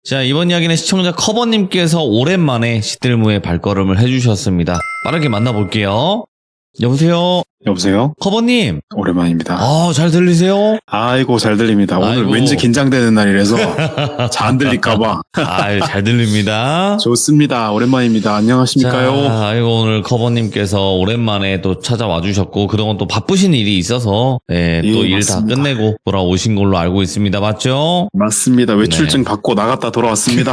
자, 이번 이야기는 시청자 커버님께서 오랜만에 시들무에 발걸음을 해주셨습니다. 빠르게 만나볼게요. 여보세요? 여보세요? 커버님. 오랜만입니다. 잘 들리세요? 아이고, 잘 들립니다. 오늘 아이고. 왠지 긴장되는 날이라서 잘 안 들릴까봐. 잘 들립니다. 좋습니다. 오랜만입니다. 안녕하십니까요? 자, 아이고, 오늘 커버님께서 오랜만에 또 찾아와 주셨고, 그동안 또 바쁘신 일이 있어서, 네, 예, 또 일 다 맞습니다. 끝내고 돌아오신 걸로 알고 있습니다. 맞죠? 맞습니다. 외출증 네. 받고 나갔다 돌아왔습니다.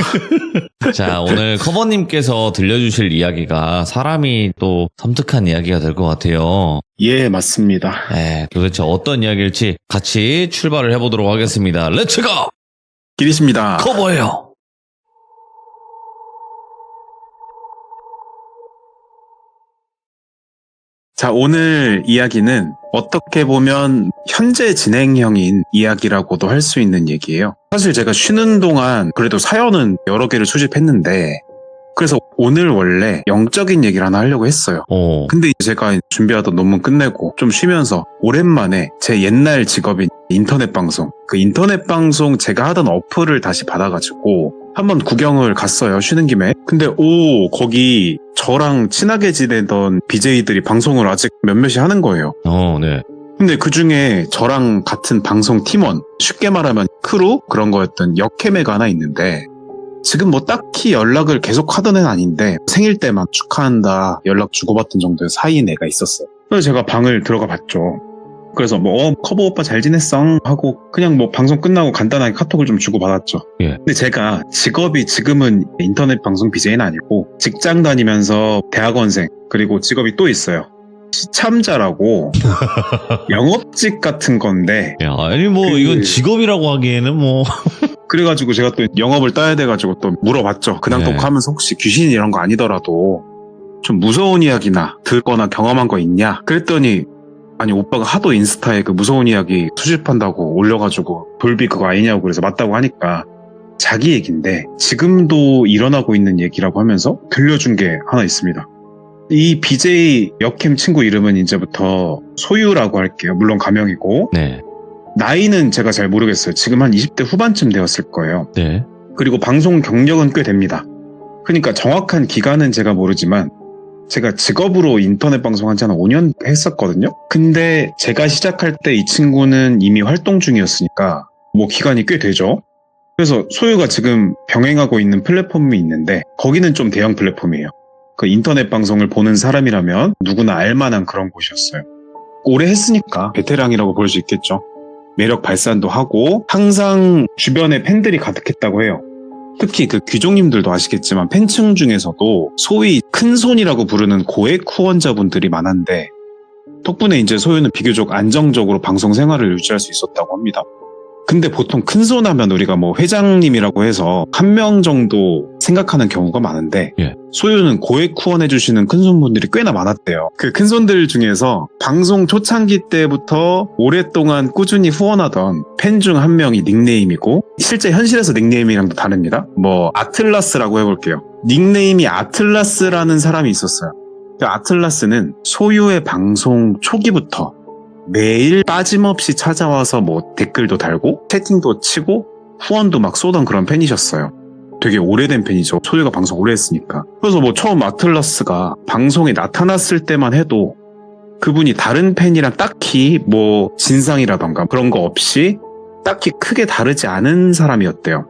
자, 오늘 커버님께서 들려주실 이야기가 사람이 또 섬뜩한 이야기가 될 것 같아요. 예, 맞습니다. 네, 도대체 어떤 이야기일지 같이 출발을 해보도록 하겠습니다. 렛츠고! 길이십니다. 커버예요. 자, 오늘 이야기는 어떻게 보면 현재 진행형인 이야기라고도 할 수 있는 얘기예요. 사실 제가 쉬는 동안 그래도 사연은 여러 개를 수집했는데, 그래서 오늘 원래 영적인 얘기를 하나 하려고 했어요. 근데 제가 준비하던 논문 끝내고 좀 쉬면서 오랜만에 제 옛날 직업인 인터넷 방송, 그 인터넷 방송 제가 하던 어플을 다시 받아가지고 한번 구경을 갔어요, 쉬는 김에. 근데 거기 저랑 친하게 지내던 BJ들이 방송을 아직 몇몇이 하는 거예요. 네. 근데 그 중에 저랑 같은 방송 팀원, 쉽게 말하면 크루? 그런 거였던 역캠애가 하나 있는데, 지금 뭐 딱히 연락을 계속 하던 애는 아닌데 생일 때만 축하한다 연락 주고받던 정도의 사이인 애가 있었어요. 그래서 제가 방을 들어가 봤죠. 그래서 커버 오빠 잘 지냈어? 하고 그냥 뭐 방송 끝나고 간단하게 카톡을 좀 주고받았죠. 예. 근데 제가 직업이 지금은 인터넷 방송 BJ는 아니고 직장 다니면서 대학원생 그리고 직업이 또 있어요. 시참자라고 영업직 같은 건데 야, 아니 이건 직업이라고 하기에는 그래가지고 제가 또 영업을 따야 돼가지고 또 물어봤죠. 그냥 네. 또 하면서 혹시 귀신 이런 거 아니더라도 좀 무서운 이야기나 듣거나 경험한 거 있냐? 그랬더니 아니 오빠가 하도 인스타에 그 무서운 이야기 수집한다고 올려가지고 돌비 그거 아니냐고 그래서 맞다고 하니까 자기 얘기인데 지금도 일어나고 있는 얘기라고 하면서 들려준 게 하나 있습니다. 이 BJ 역캠 친구 이름은 이제부터 소유라고 할게요. 물론 가명이고. 네. 나이는 제가 잘 모르겠어요. 지금 한 20대 후반쯤 되었을 거예요. 네. 그리고 방송 경력은 꽤 됩니다. 그러니까 정확한 기간은 제가 모르지만 제가 직업으로 인터넷 방송한 지 한 5년 했었거든요. 근데 제가 시작할 때 이 친구는 이미 활동 중이었으니까 기간이 꽤 되죠. 그래서 소유가 지금 병행하고 있는 플랫폼이 있는데 거기는 좀 대형 플랫폼이에요. 그 인터넷 방송을 보는 사람이라면 누구나 알만한 그런 곳이었어요. 오래 했으니까 베테랑이라고 볼 수 있겠죠. 매력 발산도 하고 항상 주변에 팬들이 가득했다고 해요. 특히 그 귀족님들도 아시겠지만 팬층 중에서도 소위 큰손이라고 부르는 고액 후원자분들이 많았는데 덕분에 이제 소유는 비교적 안정적으로 방송 생활을 유지할 수 있었다고 합니다. 근데 보통 큰손 하면 우리가 회장님이라고 해서 한 명 정도 생각하는 경우가 많은데 예. 소유는 고액 후원해주시는 큰손분들이 꽤나 많았대요. 그 큰손들 중에서 방송 초창기 때부터 오랫동안 꾸준히 후원하던 팬 중 한 명이 닉네임이고 실제 현실에서 닉네임이랑도 다릅니다. 아틀라스라고 해볼게요. 닉네임이 아틀라스라는 사람이 있었어요. 그 아틀라스는 소유의 방송 초기부터 매일 빠짐없이 찾아와서 댓글도 달고 채팅도 치고 후원도 막 쏘던 그런 팬이셨어요. 되게 오래된 팬이죠. 소유가 방송 오래 했으니까. 그래서 처음 아틀라스가 방송에 나타났을 때만 해도 그분이 다른 팬이랑 딱히 진상이라던가 그런 거 없이 딱히 크게 다르지 않은 사람이었대요.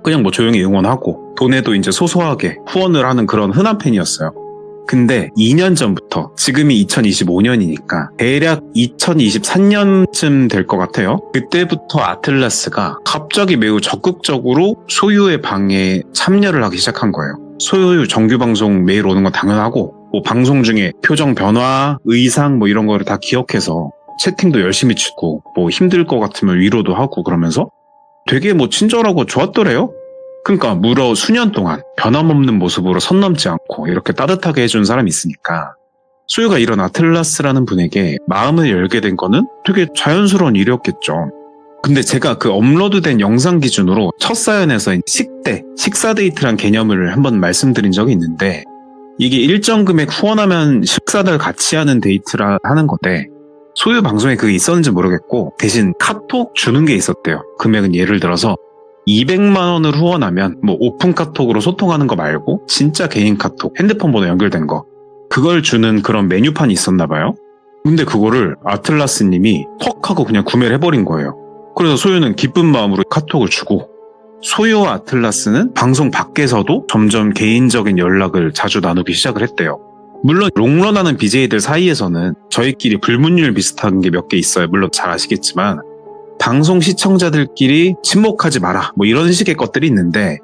그냥 조용히 응원하고 돈에도 이제 소소하게 후원을 하는 그런 흔한 팬이었어요. 근데 2년 전부터 지금이 2025년이니까 대략 2023년쯤 될 것 같아요. 그때부터 아틀라스가 갑자기 매우 적극적으로 소유의 방에 참여를 하기 시작한 거예요. 소유 정규 방송 매일 오는 건 당연하고 방송 중에 표정 변화, 의상 이런 거를 다 기억해서 채팅도 열심히 치고 힘들 것 같으면 위로도 하고 그러면서 되게 친절하고 좋았더래요. 그러니까 무려 수년 동안 변함없는 모습으로 선 넘지 않고 이렇게 따뜻하게 해준 사람이 있으니까 소유가 이런 아틀라스라는 분에게 마음을 열게 된 거는 되게 자연스러운 일이었겠죠. 근데 제가 그 업로드된 영상 기준으로 첫 사연에서 식사 데이트란 개념을 한번 말씀드린 적이 있는데 이게 일정 금액 후원하면 식사를 같이 하는 데이트라 하는 건데 소유 방송에 그게 있었는지 모르겠고 대신 카톡 주는 게 있었대요. 금액은 예를 들어서 200만 원을 후원하면 뭐 오픈 카톡으로 소통하는 거 말고 진짜 개인 카톡, 핸드폰 번호 연결된 거 그걸 주는 그런 메뉴판이 있었나 봐요. 근데 그거를 아틀라스님이 퍽 하고 그냥 구매를 해버린 거예요. 그래서 소유는 기쁜 마음으로 카톡을 주고 소유와 아틀라스는 방송 밖에서도 점점 개인적인 연락을 자주 나누기 시작을 했대요. 물론 롱런하는 BJ들 사이에서는 저희끼리 불문율 비슷한 게 몇 개 있어요. 물론 잘 아시겠지만 방송 시청자들끼리 침묵하지 마라 뭐 이런 식의 것들이 있는데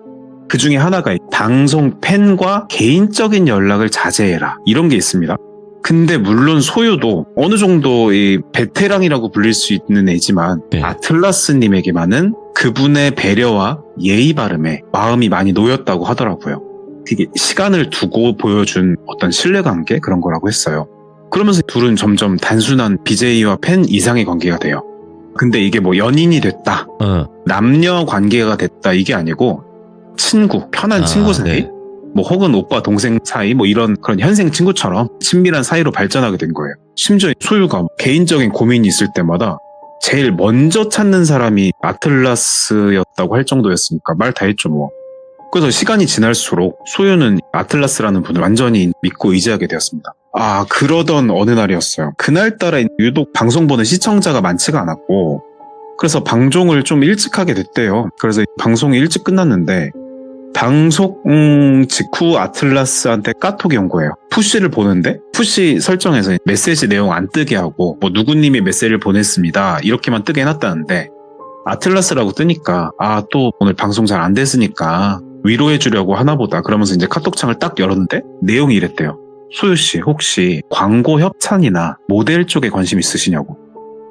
그 중에 하나가 방송 팬과 개인적인 연락을 자제해라 이런 게 있습니다. 근데 물론 소유도 어느 정도 이 베테랑이라고 불릴 수 있는 애지만 네. 아틀라스님에게만은 그분의 배려와 예의 바름에 마음이 많이 놓였다고 하더라고요. 그게 시간을 두고 보여준 어떤 신뢰관계 그런 거라고 했어요. 그러면서 둘은 점점 단순한 BJ와 팬 이상의 관계가 돼요. 근데 이게 뭐 연인이 됐다, 남녀 관계가 됐다 이게 아니고 친구, 편한 친구 사이, 네. 뭐 혹은 오빠 동생 사이 뭐 이런 그런 현생 친구처럼 친밀한 사이로 발전하게 된 거예요. 심지어 소유가 개인적인 고민이 있을 때마다 제일 먼저 찾는 사람이 아틀라스였다고 할 정도였으니까 말 다 했죠 뭐. 그래서 시간이 지날수록 소유는 아틀라스라는 분을 완전히 믿고 의지하게 되었습니다. 그러던 어느 날이었어요. 그날따라 유독 방송 보는 시청자가 많지가 않았고 그래서 방송을 좀 일찍 하게 됐대요. 그래서 방송이 일찍 끝났는데 방송 직후 아틀라스한테 카톡이 온 거예요. 푸시를 보는데 푸시 설정에서 메시지 내용 안 뜨게 하고 뭐 누구님이 메시지를 보냈습니다 이렇게만 뜨게 해놨다는데 아틀라스라고 뜨니까 또 오늘 방송 잘 안 됐으니까 위로해 주려고 하나보다 그러면서 이제 카톡창을 딱 열었는데 내용이 이랬대요. 소유씨 혹시 광고 협찬이나 모델 쪽에 관심 있으시냐고.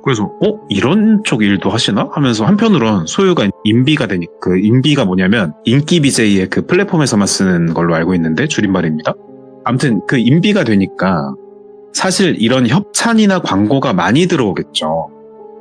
그래서 이런 쪽 일도 하시나? 하면서 한편으론 소유가 인비가 되니까 그 인비가 뭐냐면 인기 BJ의 그 플랫폼에서만 쓰는 걸로 알고 있는데 줄임말입니다. 아무튼 그 인비가 되니까 사실 이런 협찬이나 광고가 많이 들어오겠죠.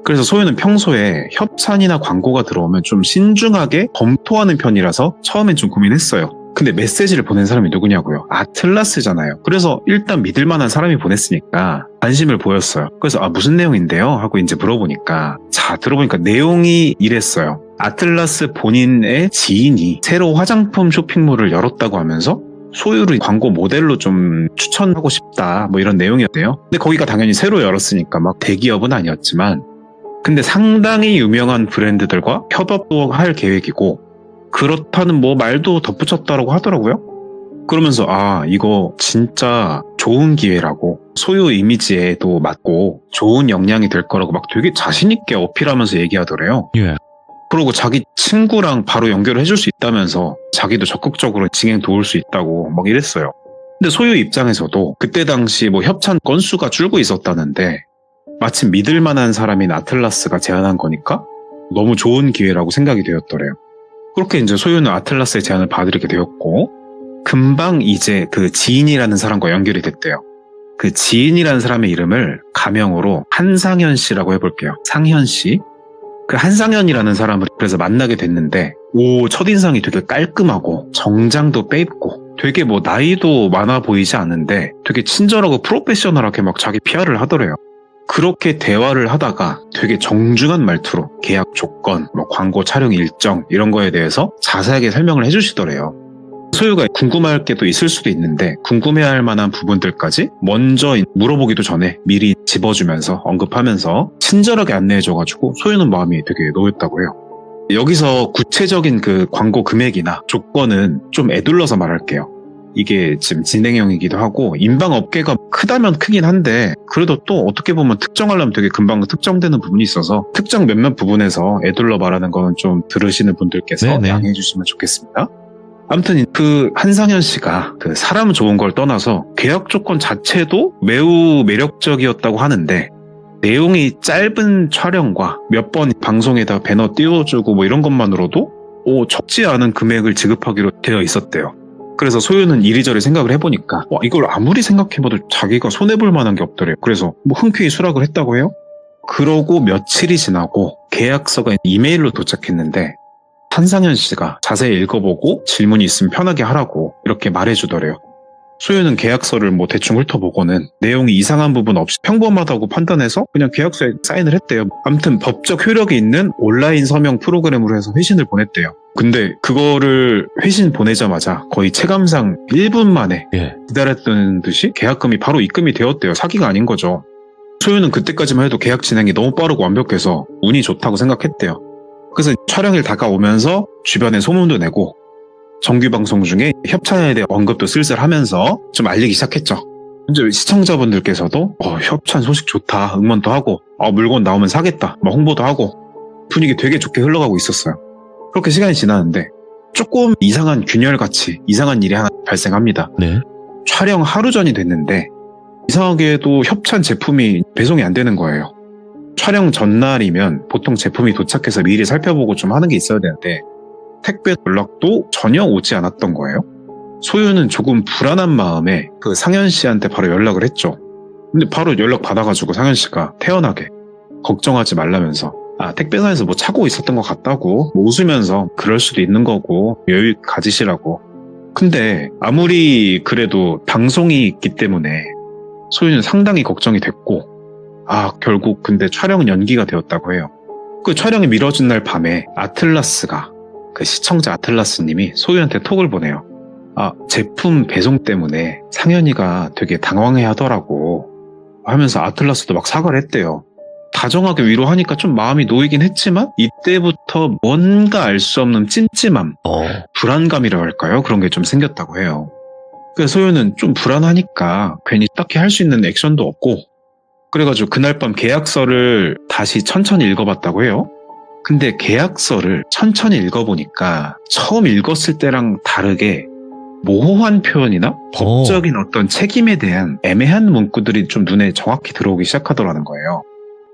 그래서 소유는 평소에 협찬이나 광고가 들어오면 좀 신중하게 검토하는 편이라서 처음엔 좀 고민했어요. 근데 메시지를 보낸 사람이 누구냐고요? 아틀라스잖아요. 그래서 일단 믿을 만한 사람이 보냈으니까 관심을 보였어요. 그래서 무슨 내용인데요? 하고 이제 물어보니까 들어보니까 내용이 이랬어요. 아틀라스 본인의 지인이 새로 화장품 쇼핑몰을 열었다고 하면서 소유를 광고 모델로 좀 추천하고 싶다 뭐 이런 내용이었대요. 근데 거기가 당연히 새로 열었으니까 막 대기업은 아니었지만 근데 상당히 유명한 브랜드들과 협업도 할 계획이고 그렇다는 뭐 말도 덧붙였다라고 하더라고요. 그러면서 이거 진짜 좋은 기회라고 소유 이미지에도 맞고 좋은 역량이 될 거라고 막 되게 자신 있게 어필하면서 얘기하더래요. 예. 그리고 자기 친구랑 바로 연결을 해줄 수 있다면서 자기도 적극적으로 진행 도울 수 있다고 막 이랬어요. 근데 소유 입장에서도 그때 당시 뭐 협찬 건수가 줄고 있었다는데 마침 믿을 만한 사람인 아틀라스가 제안한 거니까 너무 좋은 기회라고 생각이 되었더래요. 그렇게 이제 소유는 아틀라스의 제안을 받으게 되었고 금방 이제 그 지인이라는 사람과 연결이 됐대요. 그 지인이라는 사람의 이름을 가명으로 한상현 씨라고 해볼게요. 상현 씨. 그 한상현이라는 사람을 그래서 만나게 됐는데 첫인상이 되게 깔끔하고 정장도 빼입고 되게 뭐 나이도 많아 보이지 않는데 되게 친절하고 프로페셔널하게 막 자기 PR을 하더래요. 그렇게 대화를 하다가 되게 정중한 말투로 계약 조건, 뭐 광고 촬영 일정 이런 거에 대해서 자세하게 설명을 해주시더래요. 소유가 궁금할 게 또 있을 수도 있는데 궁금해할 만한 부분들까지 먼저 물어보기도 전에 미리 짚어주면서 언급하면서 친절하게 안내해줘가지고 소유는 마음이 되게 놓였다고 해요. 여기서 구체적인 그 광고 금액이나 조건은 좀 에둘러서 말할게요. 이게 지금 진행형이기도 하고 인방업계가 크다면 크긴 한데 그래도 또 어떻게 보면 특정하려면 되게 금방 특정되는 부분이 있어서 특정 몇몇 부분에서 에둘러 말하는 거는 좀 들으시는 분들께서 네네. 양해해 주시면 좋겠습니다. 아무튼 그 한상현 씨가 그 사람 좋은 걸 떠나서 계약 조건 자체도 매우 매력적이었다고 하는데 내용이 짧은 촬영과 몇 번 방송에다 배너 띄워주고 뭐 이런 것만으로도 적지 않은 금액을 지급하기로 되어 있었대요. 그래서 소유는 이리저리 생각을 해보니까 이걸 아무리 생각해봐도 자기가 손해볼 만한 게 없더래요. 그래서 뭐 흔쾌히 수락을 했다고 해요. 그러고 며칠이 지나고 계약서가 이메일로 도착했는데 한상현 씨가 자세히 읽어보고 질문이 있으면 편하게 하라고 이렇게 말해주더래요. 소유는 계약서를 뭐 대충 훑어보고는 내용이 이상한 부분 없이 평범하다고 판단해서 그냥 계약서에 사인을 했대요. 아무튼 법적 효력이 있는 온라인 서명 프로그램으로 해서 회신을 보냈대요. 근데 그거를 회신 보내자마자 거의 체감상 1분 만에 예. 기다렸던 듯이 계약금이 바로 입금이 되었대요. 사기가 아닌 거죠. 소유는 그때까지만 해도 계약 진행이 너무 빠르고 완벽해서 운이 좋다고 생각했대요. 그래서 촬영일 다가오면서 주변에 소문도 내고 정규 방송 중에 협찬에 대한 언급도 슬슬 하면서 좀 알리기 시작했죠. 이제 시청자분들께서도 협찬 소식 좋다 응원도 하고 물건 나오면 사겠다 막 홍보도 하고 분위기 되게 좋게 흘러가고 있었어요. 그렇게 시간이 지나는데 조금 이상한 균열같이 이상한 일이 하나 발생합니다. 네. 촬영 하루 전이 됐는데 이상하게도 협찬 제품이 배송이 안 되는 거예요. 촬영 전날이면 보통 제품이 도착해서 미리 살펴보고 좀 하는 게 있어야 되는데 택배 연락도 전혀 오지 않았던 거예요. 소유는 조금 불안한 마음에 그 상현 씨한테 바로 연락을 했죠. 근데 바로 연락 받아가지고 상현 씨가 태연하게 걱정하지 말라면서 택배사에서 뭐 차고 있었던 것 같다고 뭐 웃으면서 그럴 수도 있는 거고 여유 가지시라고. 근데 아무리 그래도 방송이 있기 때문에 소유는 상당히 걱정이 됐고 결국 근데 촬영 연기가 되었다고 해요. 그 촬영이 미뤄진 날 밤에 아틀라스가 그 시청자 아틀라스님이 소유한테 톡을 보내요. 제품 배송 때문에 상현이가 되게 당황해 하더라고 하면서 아틀라스도 막 사과를 했대요. 다정하게 위로하니까 좀 마음이 놓이긴 했지만 이때부터 뭔가 알 수 없는 찜찜함, 불안감이라고 할까요? 그런 게 좀 생겼다고 해요. 그래서 소유는 좀 불안하니까 괜히 딱히 할 수 있는 액션도 없고 그래가지고 그날 밤 계약서를 다시 천천히 읽어봤다고 해요. 근데 계약서를 천천히 읽어보니까 처음 읽었을 때랑 다르게 모호한 표현이나 법적인 어떤 책임에 대한 애매한 문구들이 좀 눈에 정확히 들어오기 시작하더라는 거예요.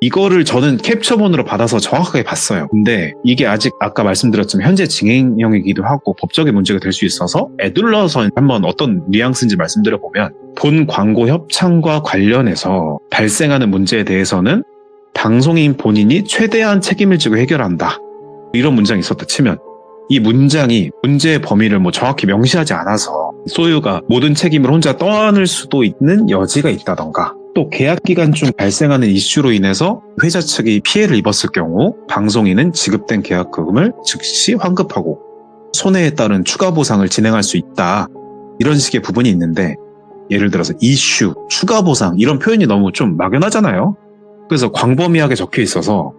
이거를 저는 캡처본으로 받아서 정확하게 봤어요. 근데 이게 아직 아까 말씀드렸지만 현재 진행형이기도 하고 법적인 문제가 될 수 있어서 애둘러서 한번 어떤 뉘앙스인지 말씀드려보면 본 광고 협찬과 관련해서 발생하는 문제에 대해서는 방송인 본인이 최대한 책임을 지고 해결한다. 이런 문장이 있었다 치면 이 문장이 문제의 범위를 뭐 정확히 명시하지 않아서 소유가 모든 책임을 혼자 떠안을 수도 있는 여지가 있다던가 또 계약 기간 중 발생하는 이슈로 인해서 회사 측이 피해를 입었을 경우 방송인은 지급된 계약금을 즉시 환급하고 손해에 따른 추가 보상을 진행할 수 있다. 이런 식의 부분이 있는데 예를 들어서 이슈, 추가 보상 이런 표현이 너무 좀 막연하잖아요. 그래서 광범위하게 적혀 있어서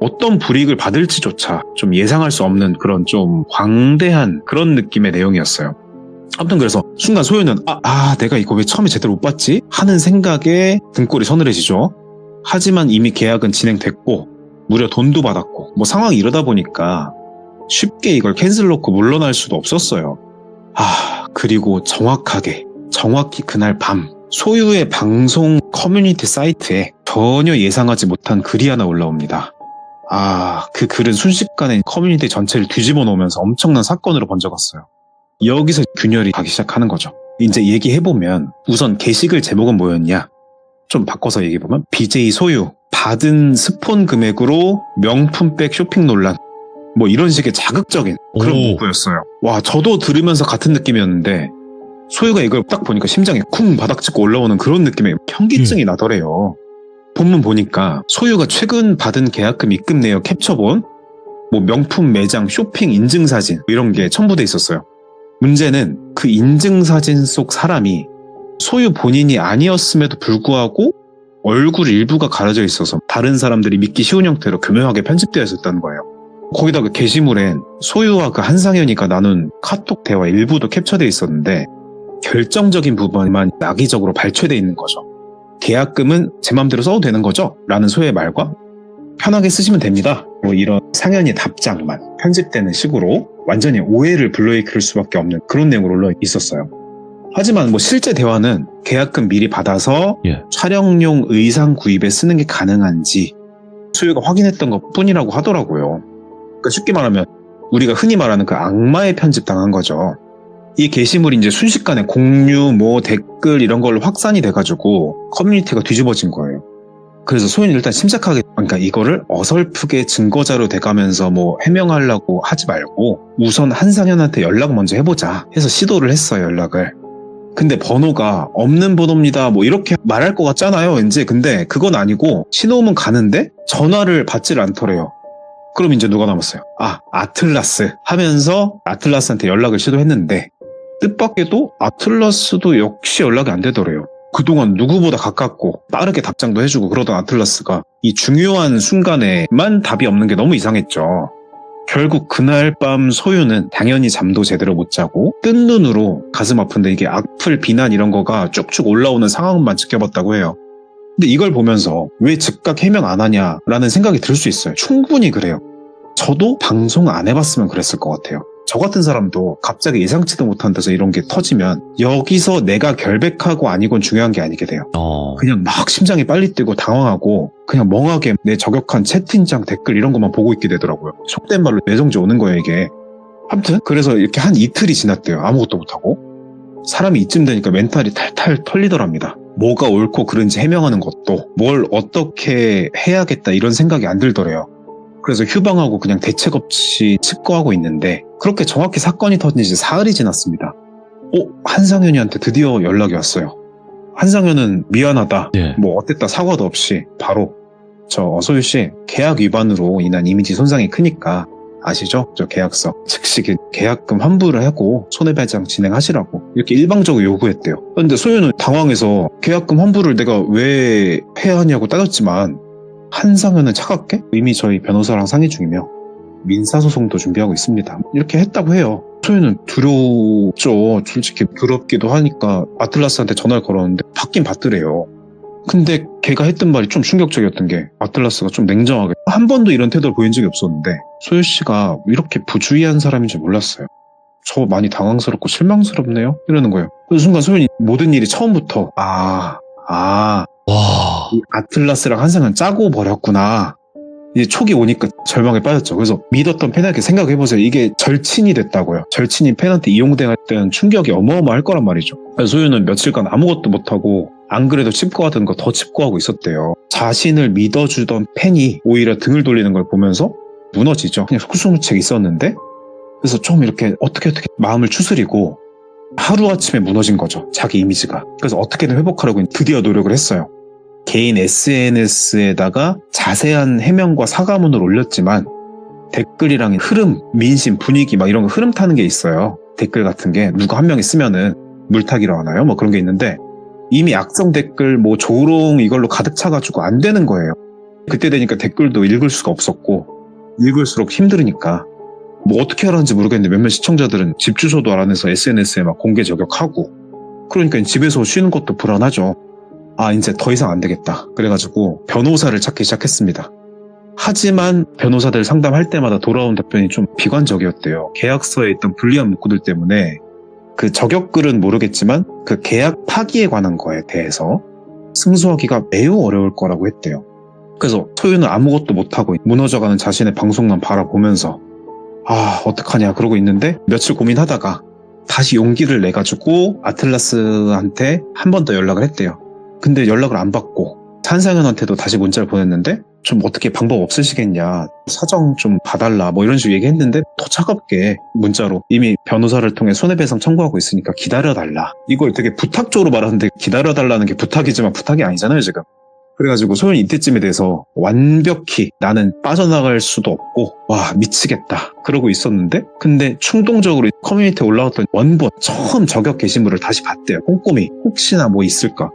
어떤 불이익을 받을지조차 좀 예상할 수 없는 그런 좀 광대한 그런 느낌의 내용이었어요. 아무튼 그래서 순간 소유는 내가 이거 왜 처음에 제대로 못 봤지? 하는 생각에 등골이 서늘해지죠. 하지만 이미 계약은 진행됐고 무려 돈도 받았고 뭐 상황이 이러다 보니까 쉽게 이걸 캔슬 놓고 물러날 수도 없었어요. 그리고 정확히 그날 밤 소유의 방송 커뮤니티 사이트에 전혀 예상하지 못한 글이 하나 올라옵니다. 그 글은 순식간에 커뮤니티 전체를 뒤집어 놓으면서 엄청난 사건으로 번져갔어요. 여기서 균열이 가기 시작하는 거죠. 이제 얘기해보면 우선 게시글 제목은 뭐였냐? 좀 바꿔서 얘기해보면 BJ 소유 받은 스폰 금액으로 명품백 쇼핑 논란 뭐 이런 식의 자극적인 그런 문구였어요. 저도 들으면서 같은 느낌이었는데 소유가 이걸 딱 보니까 심장이 쿵 바닥찍고 올라오는 그런 느낌의 현기증이 나더래요. 본문 보니까 소유가 최근 받은 계약금 입금 내역 캡처본 뭐 명품 매장 쇼핑 인증사진 이런 게 첨부돼 있었어요. 문제는 그 인증사진 속 사람이 소유 본인이 아니었음에도 불구하고 얼굴 일부가 가려져 있어서 다른 사람들이 믿기 쉬운 형태로 교묘하게 편집되어 있었다는 거예요. 거기다가 게시물엔 소유와 그 한상현이가 나눈 카톡 대화 일부도 캡처되어 있었는데 결정적인 부분만 악의적으로 발췌되어 있는 거죠. 계약금은 제 맘대로 써도 되는 거죠? 라는 소유의 말과 편하게 쓰시면 됩니다. 뭐 이런 상현이 답장만 편집되는 식으로 완전히 오해를 불러일으킬 수밖에 없는 그런 내용으로 올라 있었어요. 하지만 뭐 실제 대화는 계약금 미리 받아서 촬영용 의상 구입에 쓰는 게 가능한지 소유가 확인했던 것 뿐이라고 하더라고요. 그러니까 쉽게 말하면 우리가 흔히 말하는 그 악마의 편집 당한 거죠. 이 게시물이 이제 순식간에 공유, 뭐 댓글 이런 걸로 확산이 돼가지고 커뮤니티가 뒤집어진 거예요. 그래서 소유는 일단 심각하게 그러니까 이거를 어설프게 증거자료 돼가면서 뭐 해명하려고 하지 말고 우선 한상현한테 연락 먼저 해보자 해서 시도를 했어요. 연락을. 근데 번호가 없는 번호입니다. 뭐 이렇게 말할 것 같잖아요. 왠지. 근데 그건 아니고 신호음은 가는데 전화를 받지를 않더래요. 그럼 이제 누가 남았어요? 아틀라스 하면서 아틀라스한테 연락을 시도했는데 뜻밖에도 아틀라스도 역시 연락이 안 되더래요. 그동안 누구보다 가깝고 빠르게 답장도 해주고 그러던 아틀라스가 이 중요한 순간에만 답이 없는 게 너무 이상했죠. 결국 그날 밤 소유는 당연히 잠도 제대로 못 자고 뜬 눈으로 가슴 아픈데 이게 악플 비난 이런 거가 쭉쭉 올라오는 상황만 지켜봤다고 해요. 근데 이걸 보면서 왜 즉각 해명 안 하냐라는 생각이 들 수 있어요. 충분히 그래요. 저도 방송 안 해봤으면 그랬을 것 같아요. 저 같은 사람도 갑자기 예상치도 못한 데서 이런 게 터지면 여기서 내가 결백하고 아니건 중요한 게 아니게 돼요. 그냥 막 심장이 빨리 뛰고 당황하고 그냥 멍하게 내 저격한 채팅창 댓글 이런 것만 보고 있게 되더라고요. 속된 말로 뇌정지 오는 거예요 이게. 아무튼 그래서 이렇게 한 이틀이 지났대요. 아무것도 못하고. 사람이 이쯤 되니까 멘탈이 탈탈 털리더랍니다. 뭐가 옳고 그른지 해명하는 것도 뭘 어떻게 해야겠다 이런 생각이 안 들더래요. 그래서 휴방하고 그냥 대책 없이 칩거하고 있는데 그렇게 정확히 사건이 터진 지 사흘이 지났습니다. 한상현이한테 드디어 연락이 왔어요. 한상현은 미안하다, 뭐 어땠다 사과도 없이 바로 소유씨 계약 위반으로 인한 이미지 손상이 크니까 아시죠? 저 계약서 즉시 계약금 환불을 하고 손해배상 진행하시라고 이렇게 일방적으로 요구했대요. 그런데 소유는 당황해서 계약금 환불을 내가 왜 해야 하냐고 따졌지만 한상현은 차갑게 이미 저희 변호사랑 상의 중이며 민사소송도 준비하고 있습니다. 이렇게 했다고 해요. 소유는 두려웠죠. 솔직히 두렵기도 하니까 아틀라스한테 전화를 걸었는데 받긴 받더래요. 근데 걔가 했던 말이 좀 충격적이었던 게 아틀라스가 좀 냉정하게 한 번도 이런 태도를 보인 적이 없었는데 소유 씨가 이렇게 부주의한 사람인 줄 몰랐어요. 저 많이 당황스럽고 실망스럽네요. 이러는 거예요. 그 순간 소윤이 모든 일이 처음부터 이 아틀라스랑 한상은 짜고 버렸구나. 이제 촉이 오니까 절망에 빠졌죠. 그래서 믿었던 팬에게 생각해보세요. 이게 절친이 됐다고요. 절친이 팬한테 이용당했던 충격이 어마어마할 거란 말이죠. 그래서 소유는 며칠간 아무것도 못하고 안 그래도 칩거하던 거 더 칩거하고 있었대요. 자신을 믿어주던 팬이 오히려 등을 돌리는 걸 보면서 무너지죠. 그냥 속수무책 있었는데 그래서 좀 이렇게 어떻게 마음을 추스리고 하루아침에 무너진 거죠. 자기 이미지가. 그래서 어떻게든 회복하려고 드디어 노력을 했어요. 개인 SNS에다가 자세한 해명과 사과문을 올렸지만 댓글이랑 흐름, 민심, 분위기 막 이런 거 흐름 타는 게 있어요. 댓글 같은 게 누가 한 명이 쓰면은 물타기로 하나요? 뭐 그런 게 있는데 이미 악성 댓글 뭐 조롱 이걸로 가득 차가지고 안 되는 거예요. 그때 되니까 댓글도 읽을 수가 없었고 읽을수록 힘들으니까 뭐 어떻게 하라는지 모르겠는데 몇몇 시청자들은 집 주소도 알아내서 SNS에 막 공개 저격하고 그러니까 집에서 쉬는 것도 불안하죠. 이제 더 이상 안 되겠다. 그래가지고 변호사를 찾기 시작했습니다. 하지만 변호사들 상담할 때마다 돌아온 답변이 좀 비관적이었대요. 계약서에 있던 불리한 문구들 때문에 그 저격글은 모르겠지만 그 계약 파기에 관한 거에 대해서 승소하기가 매우 어려울 거라고 했대요. 그래서 소유는 아무것도 못하고 무너져가는 자신의 방송만 바라보면서 어떡하냐 그러고 있는데 며칠 고민하다가 다시 용기를 내가지고 아틀라스한테 한 번 더 연락을 했대요. 근데 연락을 안 받고 한상현한테도 다시 문자를 보냈는데 좀 어떻게 방법 없으시겠냐 사정 좀 봐달라 뭐 이런 식으로 얘기했는데 더 차갑게 문자로 이미 변호사를 통해 손해배상 청구하고 있으니까 기다려달라. 이걸 되게 부탁적으로 말하는데 기다려달라는 게 부탁이지만 부탁이 아니잖아요 지금. 그래가지고 소연이 이때쯤에 대해서 완벽히 나는 빠져나갈 수도 없고 미치겠다 그러고 있었는데 근데 충동적으로 커뮤니티에 올라왔던 원본 처음 저격 게시물을 다시 봤대요. 꼼꼼히 혹시나 뭐 있을까.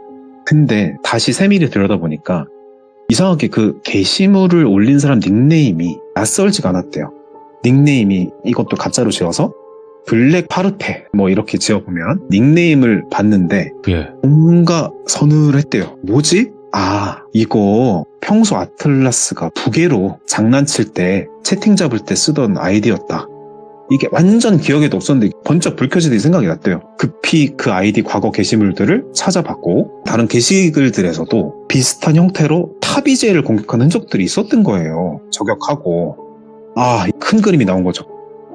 근데 다시 세밀히 들여다보니까 이상하게 그 게시물을 올린 사람 닉네임이 낯설지가 않았대요. 닉네임이 이것도 가짜로 지어서 블랙 파르페 뭐 이렇게 지어보면 닉네임을 봤는데 뭔가 서늘했대요. 뭐지? 이거 평소 아틀라스가 부계로 장난칠 때 채팅 잡을 때 쓰던 아이디였다. 이게 완전 기억에도 없었는데 번쩍 불 켜지더니 생각이 났대요. 급히 그 아이디 과거 게시물들을 찾아봤고 다른 게시글들에서도 비슷한 형태로 타비제를 공격한 흔적들이 있었던 거예요. 저격하고 큰 그림이 나온 거죠.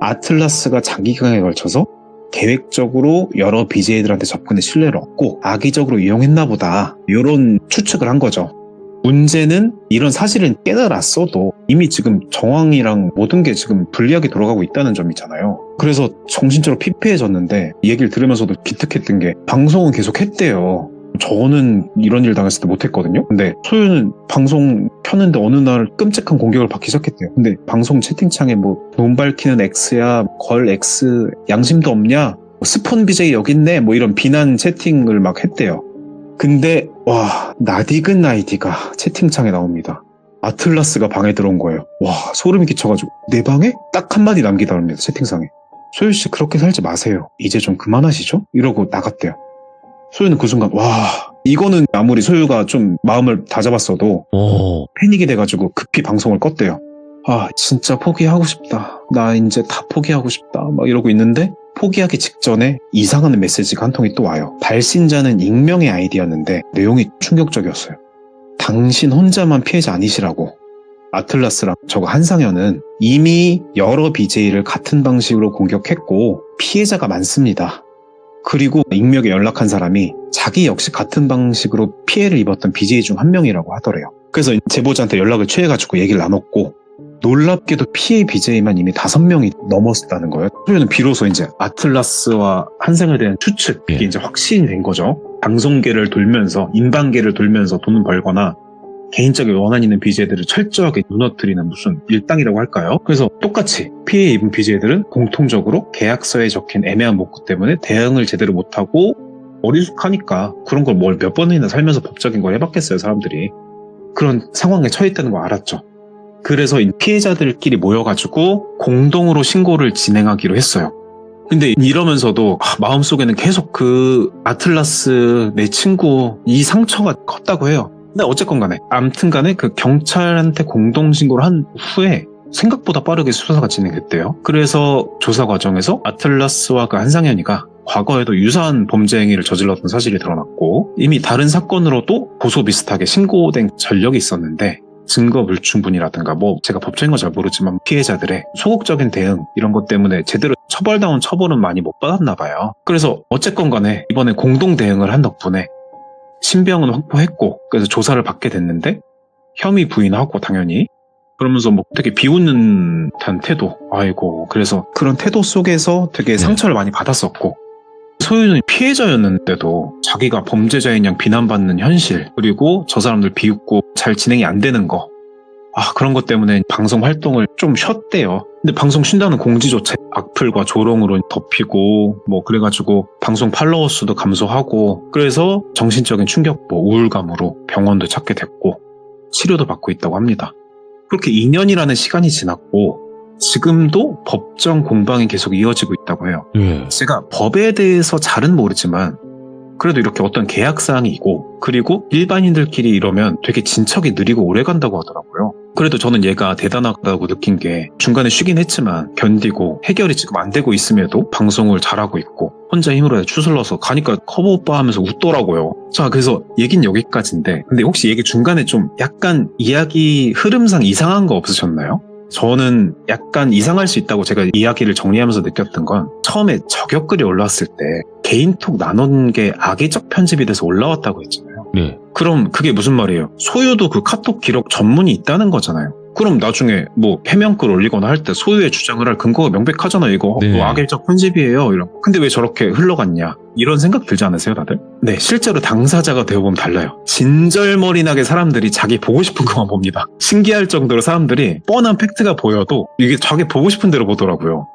아틀라스가 장기간에 걸쳐서 계획적으로 여러 BJ들한테 접근해 신뢰를 얻고 악의적으로 이용했나 보다 이런 추측을 한 거죠. 문제는 이런 사실은 깨달았어도 이미 지금 정황이랑 모든 게 지금 불리하게 돌아가고 있다는 점이잖아요. 그래서 정신적으로 피폐해졌는데 이 얘기를 들으면서도 기특했던 게 방송은 계속 했대요. 저는 이런 일 당했을 때 못했거든요. 근데 소유는 방송 켰는데 어느 날 끔찍한 공격을 받기 시작했대요. 근데 방송 채팅창에 뭐 돈 밝히는 X야, 걸 X, 양심도 없냐, 스폰 BJ 여기 있네, 뭐 이런 비난 채팅을 막 했대요. 근데 와, 낯익은 아이디가 채팅창에 나옵니다. 아틀라스가 방에 들어온 거예요. 와, 소름이 끼쳐가지고 내 방에 딱 한마디 남기다 합니다. 채팅창에. 소유씨 그렇게 살지 마세요. 이제 좀 그만하시죠? 이러고 나갔대요. 소유는 그 순간 와, 이거는 아무리 소유가 좀 마음을 다잡았어도 패닉이 돼가지고 급히 방송을 껐대요. 아, 진짜 포기하고 싶다. 나 이제 다 포기하고 싶다. 막 이러고 있는데 포기하기 직전에 이상한 메시지가 한 통이 또 와요. 발신자는 익명의 아이디였는데 내용이 충격적이었어요. 당신 혼자만 피해자 아니시라고. 아틀라스랑 저거 한상현은 이미 여러 BJ를 같은 방식으로 공격했고 피해자가 많습니다. 그리고 익명에 연락한 사람이 자기 역시 같은 방식으로 피해를 입었던 BJ 중 한 명이라고 하더래요. 그래서 제보자한테 연락을 취해가지고 얘기를 나눴고 놀랍게도 피해 BJ만 이미 5명이 넘었다는 거예요. 소유는 비로소 이제 아틀라스와 한상에 대한 추측, 이게 이제 확신이 된 거죠. 방송계를 돌면서, 인방계를 돌면서 돈을 벌거나 개인적인 원한 있는 BJ들을 철저하게 무너뜨리는 무슨 일당이라고 할까요? 그래서 똑같이 피해 입은 BJ들은 공통적으로 계약서에 적힌 애매한 문구 때문에 대응을 제대로 못하고 어리숙하니까 그런 걸 뭘 몇 번이나 살면서 법적인 걸 해봤겠어요, 사람들이. 그런 상황에 처했다는 걸 알았죠. 그래서 피해자들끼리 모여가지고 공동으로 신고를 진행하기로 했어요. 근데 이러면서도 마음속에는 계속 그 아틀라스 내 친구 이 상처가 컸다고 해요. 근데 어쨌건 간에 암튼 간에 그 경찰한테 공동신고를 한 후에 생각보다 빠르게 수사가 진행됐대요. 그래서 조사 과정에서 아틀라스와 그 한상현이가 과거에도 유사한 범죄 행위를 저질렀던 사실이 드러났고 이미 다른 사건으로도 고소 비슷하게 신고된 전력이 있었는데 증거 불충분이라든가 뭐 제가 법적인 건 잘 모르지만 피해자들의 소극적인 대응 이런 것 때문에 제대로 처벌다운 처벌은 많이 못 받았나 봐요. 그래서 어쨌건 간에 이번에 공동 대응을 한 덕분에 신병은 확보했고 그래서 조사를 받게 됐는데 혐의 부인하고 당연히 그러면서 뭐 되게 비웃는 듯한 태도 아이고 그래서 그런 태도 속에서 되게 상처를 많이 받았었고 소유는 피해자였는데도 자기가 범죄자인 양 비난받는 현실 그리고 저 사람들 비웃고 잘 진행이 안 되는 거 그런 것 때문에 방송 활동을 좀 쉬었대요. 근데 방송 쉰다는 공지조차 악플과 조롱으로 덮이고 뭐 그래가지고 방송 팔로워 수도 감소하고 그래서 정신적인 충격 우울감으로 병원도 찾게 됐고 치료도 받고 있다고 합니다. 그렇게 2년이라는 시간이 지났고 지금도 법정 공방이 계속 이어지고 있다고 해요. 제가 법에 대해서 잘은 모르지만 그래도 이렇게 어떤 계약사항이 있고 그리고 일반인들끼리 이러면 되게 진척이 느리고 오래 간다고 하더라고요. 그래도 저는 얘가 대단하다고 느낀 게 중간에 쉬긴 했지만 견디고 해결이 지금 안 되고 있음에도 방송을 잘하고 있고 혼자 힘으로 추슬러서 가니까 커버 오빠 하면서 웃더라고요. 자, 그래서 얘긴 여기까지인데 근데 혹시 얘기 중간에 좀 약간 이야기 흐름상 이상한 거 없으셨나요? 저는 약간 이상할 수 있다고 제가 이야기를 정리하면서 느꼈던 건 처음에 저격글이 올라왔을 때 개인톡 나눈 게 악의적 편집이 돼서 올라왔다고 했잖아요. 네. 그럼 그게 무슨 말이에요? 소유도 그 카톡 기록 전문이 있다는 거잖아요. 그럼 나중에 뭐 해명글 올리거나 할 때 소유의 주장을 할 근거가 명백하잖아요. 이거 네. 뭐 악의적 편집이에요. 이런. 근데 왜 저렇게 흘러갔냐? 이런 생각 들지 않으세요, 다들? 네, 실제로 당사자가 되어보면 달라요. 진절머리나게 사람들이 자기 보고 싶은 것만 봅니다. 신기할 정도로 사람들이 뻔한 팩트가 보여도 이게 자기 보고 싶은 대로 보더라고요.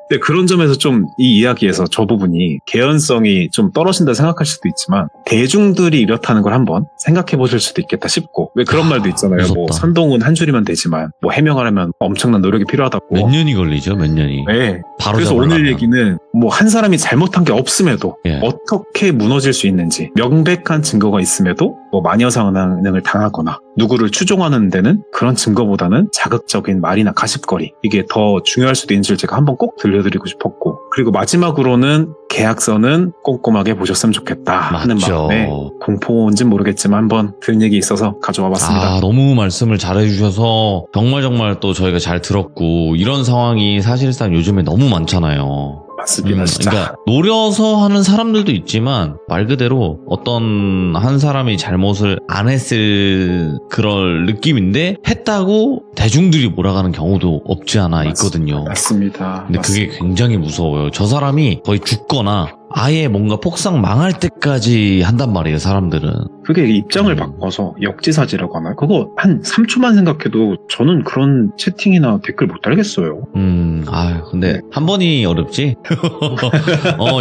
근데 그런 점에서 좀 이 이야기에서 저 부분이 개연성이 좀 떨어진다 생각할 수도 있지만 대중들이 이렇다는 걸 한번 생각해 보실 수도 있겠다 싶고 왜 그런 말도 있잖아요. 무섭다. 뭐 선동은 한 줄이면 되지만 뭐 해명하려면 엄청난 노력이 필요하다고. 몇 년이 걸리죠, 몇 년이. 네. 바로 그래서 잡으려면. 오늘 얘기는 뭐 한 사람이 잘못한 게 없음에도 예. 어떻게 무너질 수 있는지 명백한 증거가 있음에도 뭐 마녀사냥을 당하거나 누구를 추종하는 데는 그런 증거보다는 자극적인 말이나 가십거리 이게 더 중요할 수도 있는지 제가 한번 꼭 들려드리고 싶었고 그리고 마지막으로는 계약서는 꼼꼼하게 보셨으면 좋겠다 하는 맞죠. 마음에 공포인지는 모르겠지만 한번 들은 얘기 있어서 가져와 봤습니다. 너무 말씀을 잘해주셔서 정말 또 저희가 잘 들었고 이런 상황이 사실상 요즘에 너무 많잖아요. 맞습니다. 진짜. 그러니까 노려서 하는 사람들도 있지만 말 그대로 어떤 한 사람이 잘못을 안 했을 그런 느낌인데 했다고 대중들이 몰아가는 경우도 없지 않아 있거든요. 맞습니다. 근데 그게 굉장히 무서워요. 저 사람이 거의 죽거나 아예 뭔가 폭삭 망할 때까지 한단 말이에요, 사람들은. 그게 입장을 바꿔서 역지사지라고 하나요? 그거 한 3초만 생각해도 저는 그런 채팅이나 댓글 못 달겠어요. 근데 네. 한 번이 어렵지?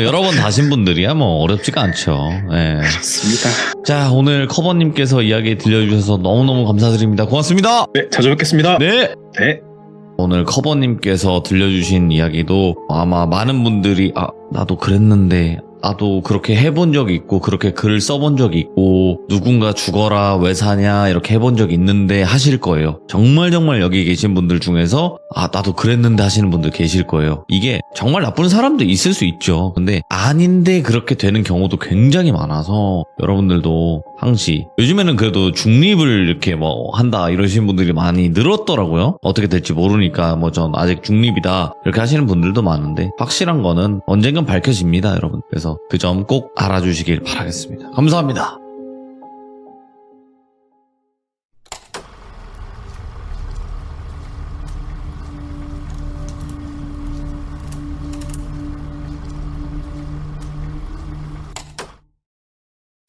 여러 번 다신 분들이야 뭐 어렵지가 않죠. 예. 그렇습니다. 자, 오늘 커버님께서 이야기 들려주셔서 너무너무 감사드립니다. 고맙습니다. 네, 자주 뵙겠습니다. 네. 네. 오늘 커버님께서 들려주신 이야기도 아마 많은 분들이 나도 그랬는데 나도 그렇게 해본 적이 있고 그렇게 글을 써본 적이 있고 누군가 죽어라 왜 사냐 이렇게 해본 적이 있는데 하실 거예요. 정말 여기 계신 분들 중에서 나도 그랬는데 하시는 분들 계실 거예요. 이게 정말 나쁜 사람도 있을 수 있죠. 근데 아닌데 그렇게 되는 경우도 굉장히 많아서 여러분들도 항시 요즘에는 그래도 중립을 이렇게 뭐 한다 이러시는 분들이 많이 늘었더라고요. 어떻게 될지 모르니까 뭐 전 아직 중립이다 이렇게 하시는 분들도 많은데 확실한 거는 언젠간 밝혀집니다, 여러분. 그래서 그 점 꼭 알아주시길 바라겠습니다. 감사합니다.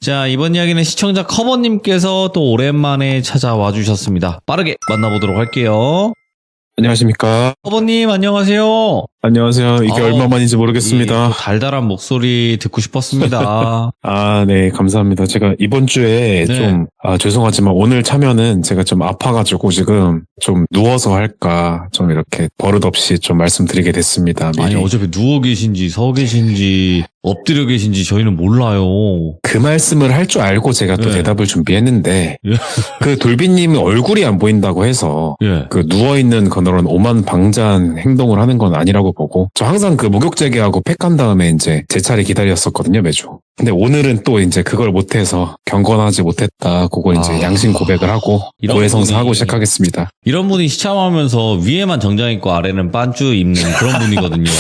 자, 이번 이야기는 시청자 커버님께서 또 오랜만에 찾아와 주셨습니다. 빠르게 만나보도록 할게요. 안녕하십니까. 커버님 안녕하세요. 안녕하세요. 이게 얼마만인지 모르겠습니다. 이 달달한 목소리 듣고 싶었습니다. 네, 감사합니다. 제가 이번 주에 네. 좀, 죄송하지만 오늘 참여는 제가 좀 아파가지고 지금 좀 누워서 할까, 좀 이렇게 버릇없이 좀 말씀드리게 됐습니다. 미리. 아니, 어차피 누워 계신지 서 계신지 엎드려 계신지 저희는 몰라요. 그 말씀을 할 줄 알고 제가 또 네. 대답을 준비했는데, 예. 그 돌비님 얼굴이 안 보인다고 해서, 예. 그 누워있는 그런 오만방자한 행동을 하는 건 아니라고 보고, 저 항상 그 목욕제기하고 팩한 다음에 이제 제 차례 기다렸었거든요, 매주. 근데 오늘은 또 이제 그걸 못해서 경건하지 못했다. 그거 이제 양심 고백을 하고 이런 고해성사하고 분이- 시작하겠습니다. 이런 분이 시참하면서 위에만 정장 입고 아래는 반쭈 입는 그런 분이거든요.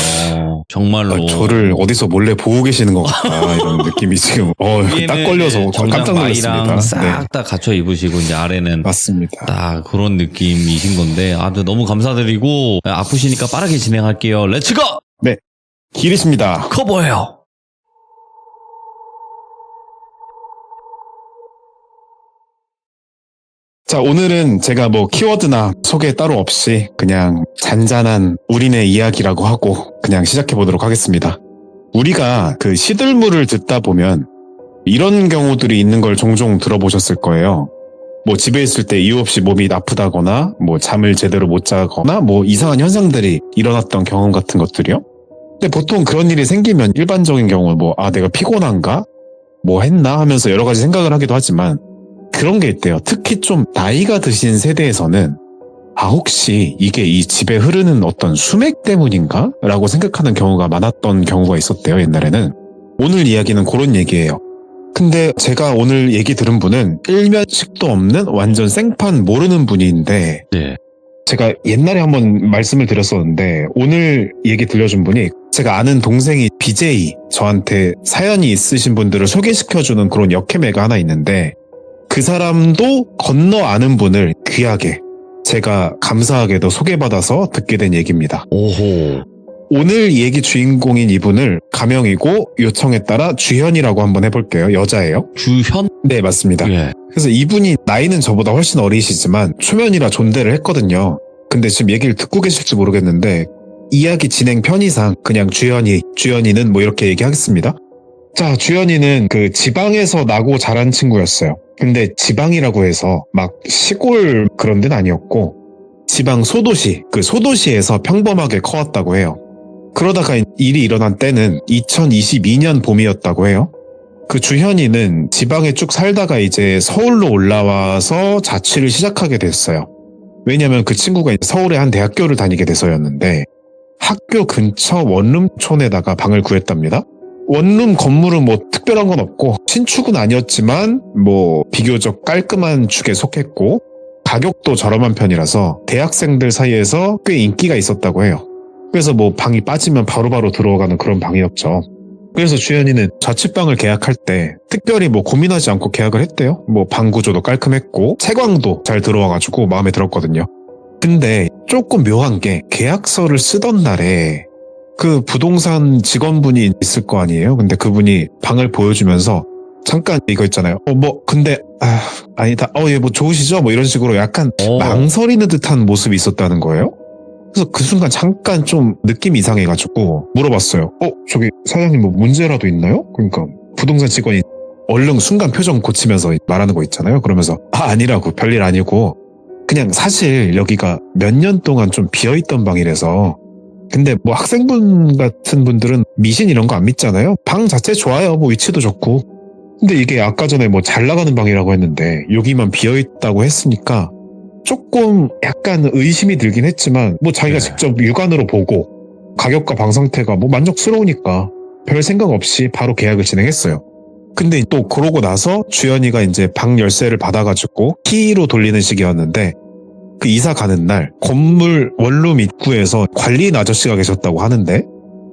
정말로. 저를 어디서 몰래 보고 계시는 것 같다. 이런 느낌이 지금 딱 걸려서 깜짝 놀랐습니다. 마이랑 네, 싹 다 갖춰 입으시고 이제 아래는 맞습니다. 딱 그런 느낌이신 건데 아무튼 너무 감사드리고 아프시니까 빠르게 진행할게요. 렛츠고! 길이십니다. 커버예요. 자, 오늘은 제가 뭐 키워드나 소개 따로 없이 그냥 잔잔한 우리네 이야기라고 하고 그냥 시작해 보도록 하겠습니다. 우리가 그 시들물을 듣다 보면 이런 경우들이 있는 걸 종종 들어보셨을 거예요. 뭐 집에 있을 때 이유 없이 몸이 나쁘다거나 뭐 잠을 제대로 못 자거나 뭐 이상한 현상들이 일어났던 경험 같은 것들이요. 근데 보통 그런 일이 생기면 일반적인 경우 뭐 내가 피곤한가? 뭐 했나? 하면서 여러 가지 생각을 하기도 하지만 그런 게 있대요. 특히 좀 나이가 드신 세대에서는 혹시 이게 이 집에 흐르는 어떤 수맥 때문인가? 라고 생각하는 경우가 많았던 경우가 있었대요, 옛날에는. 오늘 이야기는 그런 얘기예요. 근데 제가 오늘 얘기 들은 분은 일면식도 없는 완전 생판 모르는 분인데 네. 제가 옛날에 한번 말씀을 드렸었는데 오늘 얘기 들려준 분이 제가 아는 동생이 BJ 저한테 사연이 있으신 분들을 소개시켜주는 그런 역해매가 하나 있는데 그 사람도 건너 아는 분을 귀하게 제가 감사하게도 소개받아서 듣게 된 얘기입니다. 오호. 오늘 얘기 주인공인 이분을 가명이고 요청에 따라 주현이라고 한번 해볼게요. 여자예요? 주현? 네, 맞습니다. 예. 그래서 이분이 나이는 저보다 훨씬 어리시지만 초면이라 존대를 했거든요. 근데 지금 얘기를 듣고 계실지 모르겠는데 이야기 진행 편의상 그냥 주현이는 뭐 이렇게 얘기하겠습니다. 자, 주현이는 그 지방에서 나고 자란 친구였어요. 근데 지방이라고 해서 막 시골 그런 데는 아니었고 지방 소도시, 그 소도시에서 평범하게 커왔다고 해요. 그러다가 일이 일어난 때는 2022년 봄이었다고 해요. 그 주현이는 지방에 쭉 살다가 이제 서울로 올라와서 자취를 시작하게 됐어요. 왜냐면 그 친구가 서울의 한 대학교를 다니게 돼서였는데 학교 근처 원룸촌에다가 방을 구했답니다. 원룸 건물은 뭐 특별한 건 없고 신축은 아니었지만 뭐 비교적 깔끔한 축에 속했고 가격도 저렴한 편이라서 대학생들 사이에서 꽤 인기가 있었다고 해요. 그래서 뭐 방이 빠지면 바로바로 들어가는 그런 방이었죠. 그래서 주연이는 자취방을 계약할 때 특별히 뭐 고민하지 않고 계약을 했대요. 뭐 방 구조도 깔끔했고 채광도 잘 들어와가지고 마음에 들었거든요. 근데 조금 묘한 게 계약서를 쓰던 날에 그 부동산 직원분이 있을 거 아니에요. 근데 그분이 방을 보여주면서 잠깐 이거 있잖아요. 근데 아니다. 얘 뭐 좋으시죠? 뭐 이런 식으로 약간 망설이는 듯한 모습이 있었다는 거예요. 그래서 그 순간 잠깐 좀 느낌이 이상해가지고 물어봤어요. 저기 사장님 뭐 문제라도 있나요? 그러니까 부동산 직원이 얼른 순간 표정 고치면서 말하는 거 있잖아요. 그러면서 아니라고, 별일 아니고 그냥 사실 여기가 몇 년 동안 좀 비어있던 방이라서. 근데 뭐 학생분 같은 분들은 미신 이런 거 안 믿잖아요. 방 자체 좋아요. 뭐 위치도 좋고. 근데 이게 아까 전에 뭐 잘 나가는 방이라고 했는데 여기만 비어있다고 했으니까 조금 약간 의심이 들긴 했지만 뭐 자기가 직접 육안으로 보고 가격과 방 상태가 뭐 만족스러우니까 별 생각 없이 바로 계약을 진행했어요. 근데 또 그러고 나서 주연이가 이제 방 열쇠를 받아가지고 키로 돌리는 시기였는데 그 이사 가는 날 건물 원룸 입구에서 관리인 아저씨가 계셨다고 하는데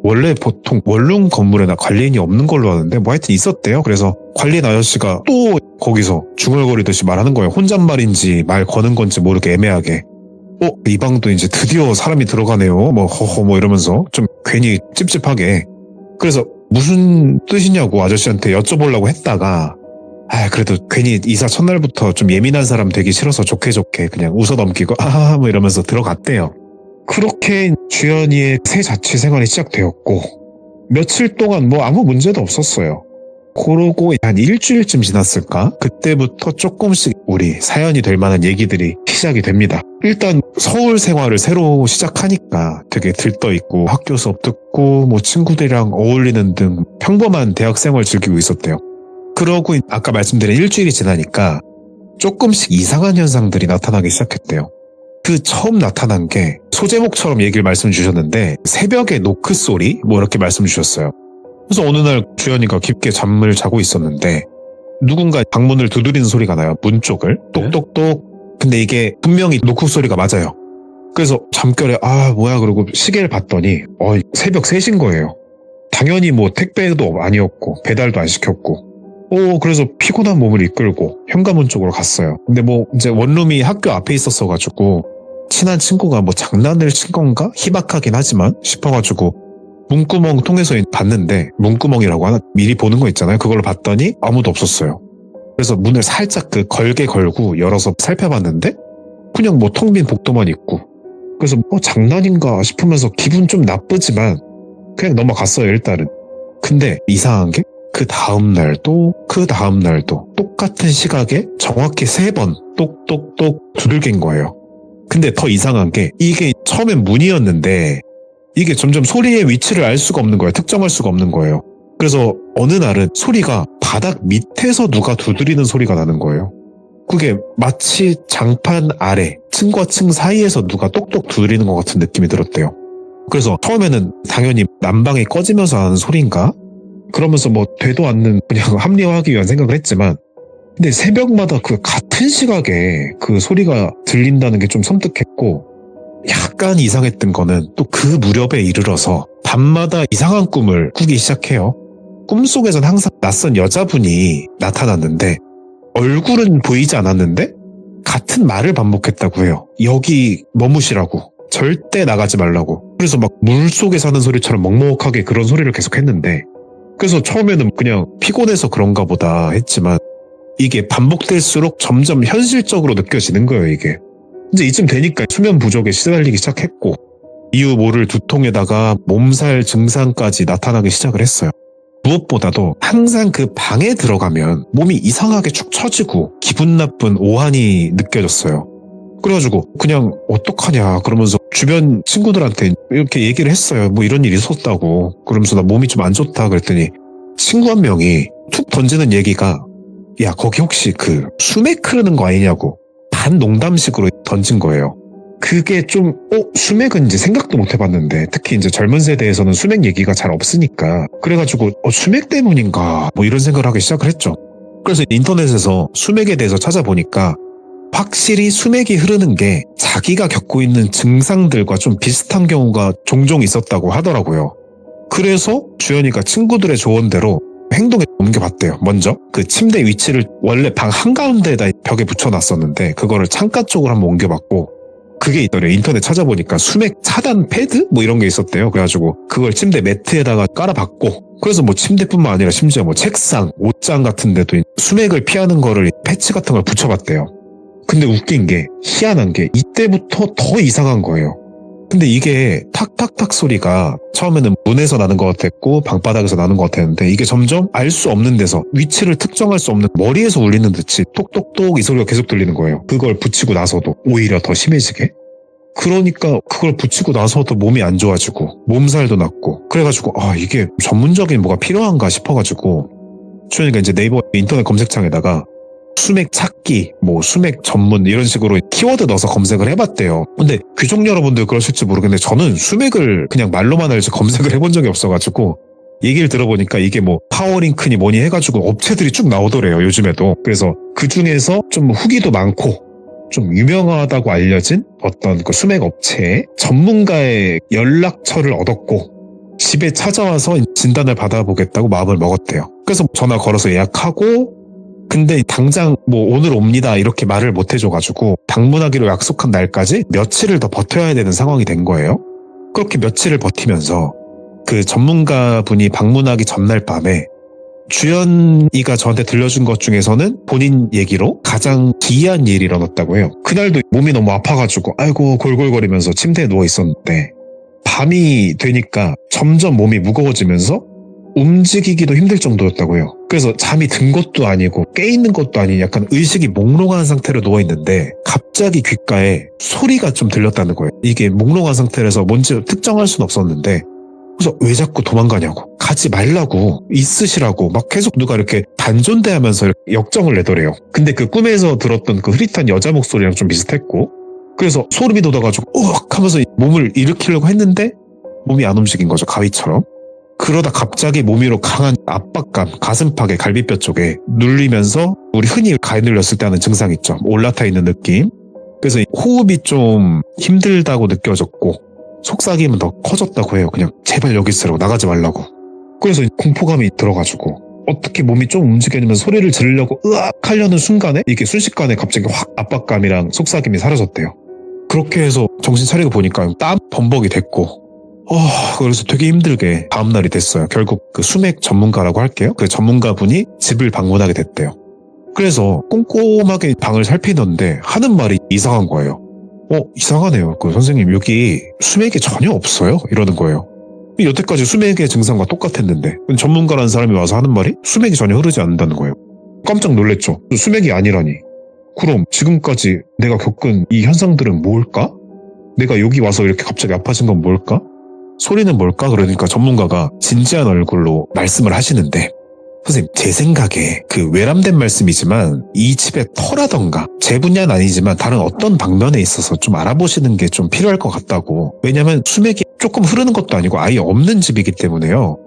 원래 보통 원룸 건물에나 관리인이 없는 걸로 아는데 뭐 하여튼 있었대요. 그래서 관리인 아저씨가 또 거기서 중얼거리듯이 말하는 거예요. 혼잣말인지 말 거는 건지 모르게 애매하게. 이 방도 이제 드디어 사람이 들어가네요. 뭐 허허 뭐 이러면서 좀 괜히 찝찝하게. 그래서 무슨 뜻이냐고 아저씨한테 여쭤보려고 했다가 그래도 괜히 이사 첫날부터 좀 예민한 사람 되기 싫어서 좋게 그냥 웃어넘기고 뭐 이러면서 들어갔대요. 그렇게 주연이의 새 자취 생활이 시작되었고 며칠 동안 뭐 아무 문제도 없었어요. 그러고 한 일주일쯤 지났을까? 그때부터 조금씩 우리 사연이 될 만한 얘기들이 시작이 됩니다. 일단 서울 생활을 새로 시작하니까 되게 들떠있고 학교 수업 듣고 뭐 친구들이랑 어울리는 등 평범한 대학 생활 즐기고 있었대요. 그러고 아까 말씀드린 일주일이 지나니까 조금씩 이상한 현상들이 나타나기 시작했대요. 그 처음 나타난 게 소제목처럼 얘기를 말씀 주셨는데 새벽에 노크 소리 뭐 이렇게 말씀 주셨어요. 그래서 어느 날 주연이가 깊게 잠을 자고 있었는데 누군가 방문을 두드리는 소리가 나요. 문 쪽을 똑똑똑. 근데 이게 분명히 노크 소리가 맞아요. 그래서 잠결에 뭐야 그러고 시계를 봤더니 새벽 3시인 거예요. 당연히 뭐 택배도 아니었고 배달도 안 시켰고 그래서 피곤한 몸을 이끌고 현관문 쪽으로 갔어요. 근데 뭐 이제 원룸이 학교 앞에 있었어가지고 친한 친구가 뭐 장난을 친 건가? 희박하긴 하지만 싶어가지고 문구멍 통해서 봤는데 문구멍이라고 하나 미리 보는 거 있잖아요. 그걸로 봤더니 아무도 없었어요. 그래서 문을 살짝 걸게 걸고 열어서 살펴봤는데 그냥 뭐 텅 빈 복도만 있고 그래서 장난인가 싶으면서 기분 좀 나쁘지만 그냥 넘어갔어요 일단은. 근데 이상한 게 그 다음날도 똑같은 시각에 정확히 3번 똑똑똑 두들긴 거예요. 근데 더 이상한 게 이게 처음엔 문이었는데 이게 점점 소리의 위치를 알 수가 없는 거예요. 특정할 수가 없는 거예요. 그래서 어느 날은 소리가 바닥 밑에서 누가 두드리는 소리가 나는 거예요. 그게 마치 장판 아래 층과 층 사이에서 누가 똑똑 두드리는 것 같은 느낌이 들었대요. 그래서 처음에는 당연히 난방이 꺼지면서 하는 소리인가? 그러면서 뭐 되도 않는 그냥 합리화하기 위한 생각을 했지만 근데 새벽마다 그 같은 시각에 그 소리가 들린다는 게 좀 섬뜩했고 약간 이상했던 거는 또 그 무렵에 이르러서 밤마다 이상한 꿈을 꾸기 시작해요. 꿈속에선 항상 낯선 여자분이 나타났는데 얼굴은 보이지 않았는데 같은 말을 반복했다고 해요. 여기 머무시라고. 절대 나가지 말라고. 그래서 막 물속에 사는 소리처럼 먹먹하게 그런 소리를 계속 했는데 그래서 처음에는 그냥 피곤해서 그런가 보다 했지만 이게 반복될수록 점점 현실적으로 느껴지는 거예요, 이게. 이제 이쯤 되니까 수면 부족에 시달리기 시작했고 이유 모를 두통에다가 몸살 증상까지 나타나기 시작을 했어요. 무엇보다도 항상 그 방에 들어가면 몸이 이상하게 축 처지고 기분 나쁜 오한이 느껴졌어요. 그래가지고 그냥 어떡하냐 그러면서 주변 친구들한테 이렇게 얘기를 했어요. 뭐 이런 일이 있었다고. 그러면서 나 몸이 좀 안 좋다 그랬더니 친구 한 명이 툭 던지는 얘기가 야 거기 혹시 그 수맥 흐르는 거 아니냐고 반 농담식으로 던진 거예요. 그게 좀 수맥은 이제 생각도 못 해봤는데 특히 이제 젊은 세대에서는 수맥 얘기가 잘 없으니까 그래가지고 수맥 때문인가 뭐 이런 생각을 하기 시작을 했죠. 그래서 인터넷에서 수맥에 대해서 찾아보니까 확실히 수맥이 흐르는 게 자기가 겪고 있는 증상들과 좀 비슷한 경우가 종종 있었다고 하더라고요. 그래서 주연이가 친구들의 조언대로 행동에 옮겨봤대요. 먼저 그 침대 위치를 원래 방 한가운데에다 벽에 붙여놨었는데 그거를 창가 쪽으로 한번 옮겨봤고, 그게 있더래요. 인터넷 찾아보니까 수맥 차단 패드? 뭐 이런 게 있었대요. 그래가지고 그걸 침대 매트에다가 깔아봤고, 그래서 뭐 침대뿐만 아니라 심지어 뭐 책상, 옷장 같은 데도 수맥을 피하는 거를 패치 같은 걸 붙여봤대요. 근데 웃긴 게, 희한한 게 이때부터 더 이상한 거예요. 근데 이게 탁탁탁 소리가 처음에는 문에서 나는 것 같았고 방바닥에서 나는 것 같았는데, 이게 점점 알 수 없는 데서, 위치를 특정할 수 없는 머리에서 울리는 듯이 톡톡톡 이 소리가 계속 들리는 거예요. 그걸 붙이고 나서도 오히려 더 심해지게. 그러니까 그걸 붙이고 나서도 몸이 안 좋아지고 몸살도 났고, 그래가지고 이게 전문적인 뭐가 필요한가 싶어가지고 주연이가 이제 네이버 인터넷 검색창에다가 수맥 찾기, 뭐 수맥 전문 이런 식으로 키워드 넣어서 검색을 해봤대요. 근데 귀족 여러분들 그러실지 모르겠는데 저는 수맥을 그냥 말로만 알지 검색을 해본 적이 없어가지고, 얘기를 들어보니까 이게 뭐 파워링크니 뭐니 해가지고 업체들이 쭉 나오더래요, 요즘에도. 그래서 그 중에서 좀 후기도 많고 좀 유명하다고 알려진 어떤 그 수맥 업체의 전문가의 연락처를 얻었고 집에 찾아와서 진단을 받아보겠다고 마음을 먹었대요. 그래서 전화 걸어서 예약하고, 근데 당장 뭐 오늘 옵니다 이렇게 말을 못 해줘가지고 방문하기로 약속한 날까지 며칠을 더 버텨야 되는 상황이 된 거예요. 그렇게 며칠을 버티면서 그 전문가분이 방문하기 전날 밤에 주연이가 저한테 들려준 것 중에서는 본인 얘기로 가장 기이한 일이 일어났다고 해요. 그날도 몸이 너무 아파가지고 아이고 골골거리면서 침대에 누워 있었는데, 밤이 되니까 점점 몸이 무거워지면서 움직이기도 힘들 정도였다고 해요. 그래서 잠이 든 것도 아니고 깨있는 것도 아닌 약간 의식이 몽롱한 상태로 누워있는데 갑자기 귓가에 소리가 좀 들렸다는 거예요. 이게 몽롱한 상태라서 뭔지 특정할 수는 없었는데, 그래서 왜 자꾸 도망가냐고, 가지 말라고, 있으시라고 막 계속 누가 이렇게 반존대하면서 역정을 내더래요. 근데 그 꿈에서 들었던 그 흐릿한 여자 목소리랑 좀 비슷했고, 그래서 소름이 돋아가지고 으악 하면서 몸을 일으키려고 했는데 몸이 안 움직인 거죠, 가위처럼. 그러다 갑자기 몸 위로 강한 압박감, 가슴팍에 갈비뼈 쪽에 눌리면서 우리 흔히 가위 눌렸을 때 하는 증상 있죠, 올라타 있는 느낌. 그래서 호흡이 좀 힘들다고 느껴졌고 속삭임은 더 커졌다고 해요. 그냥 제발 여기 있으라고, 나가지 말라고. 그래서 공포감이 들어가지고 어떻게 몸이 좀 움직여지면서 소리를 지르려고 으악 하려는 순간에 이게 순식간에 갑자기 확 압박감이랑 속삭임이 사라졌대요. 그렇게 해서 정신 차리고 보니까 땀 범벅이 됐고, 그래서 되게 힘들게 다음날이 됐어요. 결국 그 수맥 전문가라고 할게요. 그 전문가분이 집을 방문하게 됐대요. 그래서 꼼꼼하게 방을 살피는데 하는 말이 이상한 거예요. 이상하네요. 그 선생님 여기 수맥이 전혀 없어요. 이러는 거예요. 여태까지 수맥의 증상과 똑같았는데 전문가라는 사람이 와서 하는 말이 수맥이 전혀 흐르지 않는다는 거예요. 깜짝 놀랐죠. 수맥이 아니라니. 그럼 지금까지 내가 겪은 이 현상들은 뭘까? 내가 여기 와서 이렇게 갑자기 아파진 건 뭘까? 소리는 뭘까? 그러니까 전문가가 진지한 얼굴로 말씀을 하시는데, 선생님 제 생각에 그 외람된 말씀이지만 이 집의 터라던가 제 분야는 아니지만 다른 어떤 방면에 있어서 좀 알아보시는 게 좀 필요할 것 같다고. 왜냐면 수맥이 조금 흐르는 것도 아니고 아예 없는 집이기 때문에요.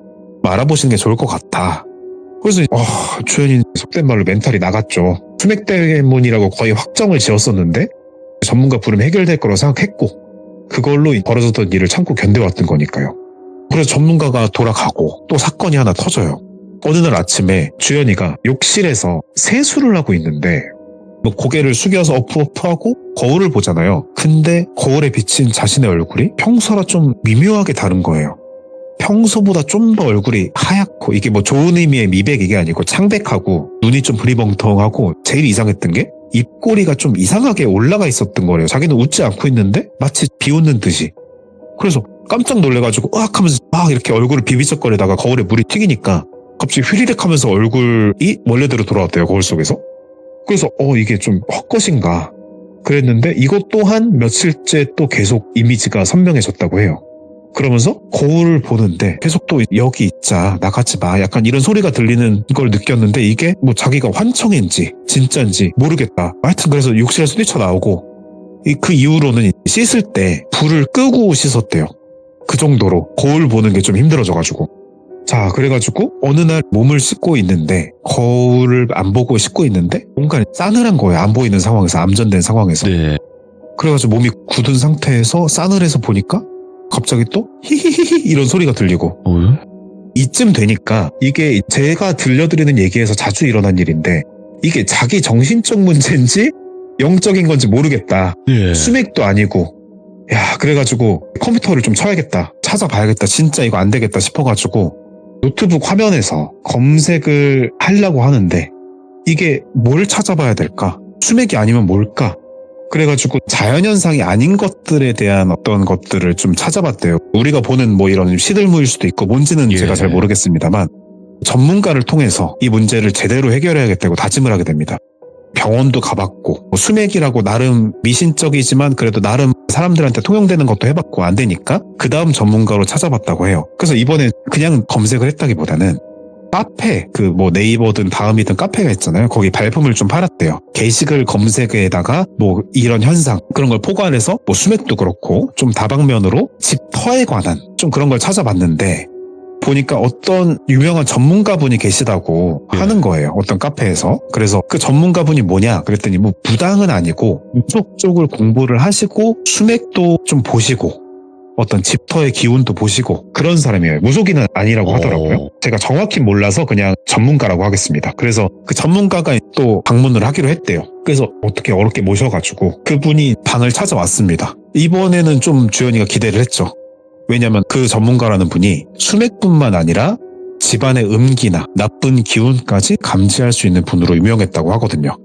알아보시는 게 좋을 것 같아. 그래서 주연이 속된 말로 멘탈이 나갔죠. 수맥 때문이라고 거의 확정을 지었었는데 전문가 부르면 해결될 거라고 생각했고, 그걸로 벌어졌던 일을 참고 견뎌왔던 거니까요. 그래서 전문가가 돌아가고 또 사건이 하나 터져요. 어느 날 아침에 주연이가 욕실에서 세수를 하고 있는데 뭐 고개를 숙여서 어프어프하고 거울을 보잖아요. 근데 거울에 비친 자신의 얼굴이 평소랑 좀 미묘하게 다른 거예요. 평소보다 좀 더 얼굴이 하얗고, 이게 뭐 좋은 의미의 미백 이게 아니고 창백하고 눈이 좀 부리멍텅하고, 제일 이상했던 게 입꼬리가 좀 이상하게 올라가 있었던 거래요. 자기는 웃지 않고 있는데 마치 비웃는 듯이. 그래서 깜짝 놀래가지고 으악 하면서 막 이렇게 얼굴을 비비적거리다가 거울에 물이 튀기니까 갑자기 휘리릭 하면서 얼굴이 원래대로 돌아왔대요, 거울 속에서. 그래서 이게 좀 헛것인가 그랬는데, 이것 또한 며칠째 또 계속 이미지가 선명해졌다고 해요. 그러면서 거울을 보는데 계속 또 여기 있자, 나가지 마, 약간 이런 소리가 들리는 걸 느꼈는데, 이게 뭐 자기가 환청인지 진짜인지 모르겠다. 하여튼 그래서 욕실에서 뛰쳐나오고, 그 이후로는 씻을 때 불을 끄고 씻었대요. 그 정도로 거울 보는 게 좀 힘들어져가지고. 자, 그래가지고 어느 날 몸을 씻고 있는데 거울을 안 보고 씻고 있는데 뭔가 싸늘한 거예요. 안 보이는 상황에서, 암전된 상황에서. 네. 그래가지고 몸이 굳은 상태에서 싸늘해서 보니까 갑자기 또 히히히히 이런 소리가 들리고, 뭐요? 이쯤 되니까 이게 제가 들려드리는 얘기에서 자주 일어난 일인데 이게 자기 정신적 문제인지 영적인 건지 모르겠다. 예. 수맥도 아니고. 야, 그래가지고 컴퓨터를 좀 쳐야겠다. 찾아봐야겠다. 진짜 이거 안 되겠다 싶어가지고 노트북 화면에서 검색을 하려고 하는데 이게 뭘 찾아봐야 될까? 수맥이 아니면 뭘까? 그래가지고 자연현상이 아닌 것들에 대한 어떤 것들을 좀 찾아봤대요. 우리가 보는 뭐 이런 시들무일 수도 있고 뭔지는 예. 제가 잘 모르겠습니다만 전문가를 통해서 이 문제를 제대로 해결해야겠다고 다짐을 하게 됩니다. 병원도 가봤고 뭐 수맥이라고 나름 미신적이지만 그래도 나름 사람들한테 통용되는 것도 해봤고 안 되니까 그 다음 전문가로 찾아봤다고 해요. 그래서 이번에 그냥 검색을 했다기보다는 카페, 그 뭐 네이버든 다음이든 카페가 있잖아요. 거기 발품을 좀 팔았대요. 게시글 검색에다가 뭐 이런 현상 그런 걸 포괄해서 뭐 수맥도 그렇고 좀 다방면으로 집터에 관한 좀 그런 걸 찾아봤는데 보니까 어떤 유명한 전문가분이 계시다고 예. 하는 거예요. 어떤 카페에서. 그래서 그 전문가분이 뭐냐 그랬더니 뭐 무당은 아니고 무속 쪽을 공부를 하시고 수맥도 좀 보시고 어떤 집터의 기운도 보시고 그런 사람이에요. 무속인은 아니라고 하더라고요. 제가 정확히 몰라서 그냥 전문가라고 하겠습니다. 그래서 그 전문가가 또 방문을 하기로 했대요. 그래서 어떻게 어렵게 모셔가지고 그분이 방을 찾아왔습니다. 이번에는 좀 주연이가 기대를 했죠. 왜냐면 그 전문가라는 분이 수맥뿐만 아니라 집안의 음기나 나쁜 기운까지 감지할 수 있는 분으로 유명했다고 하거든요.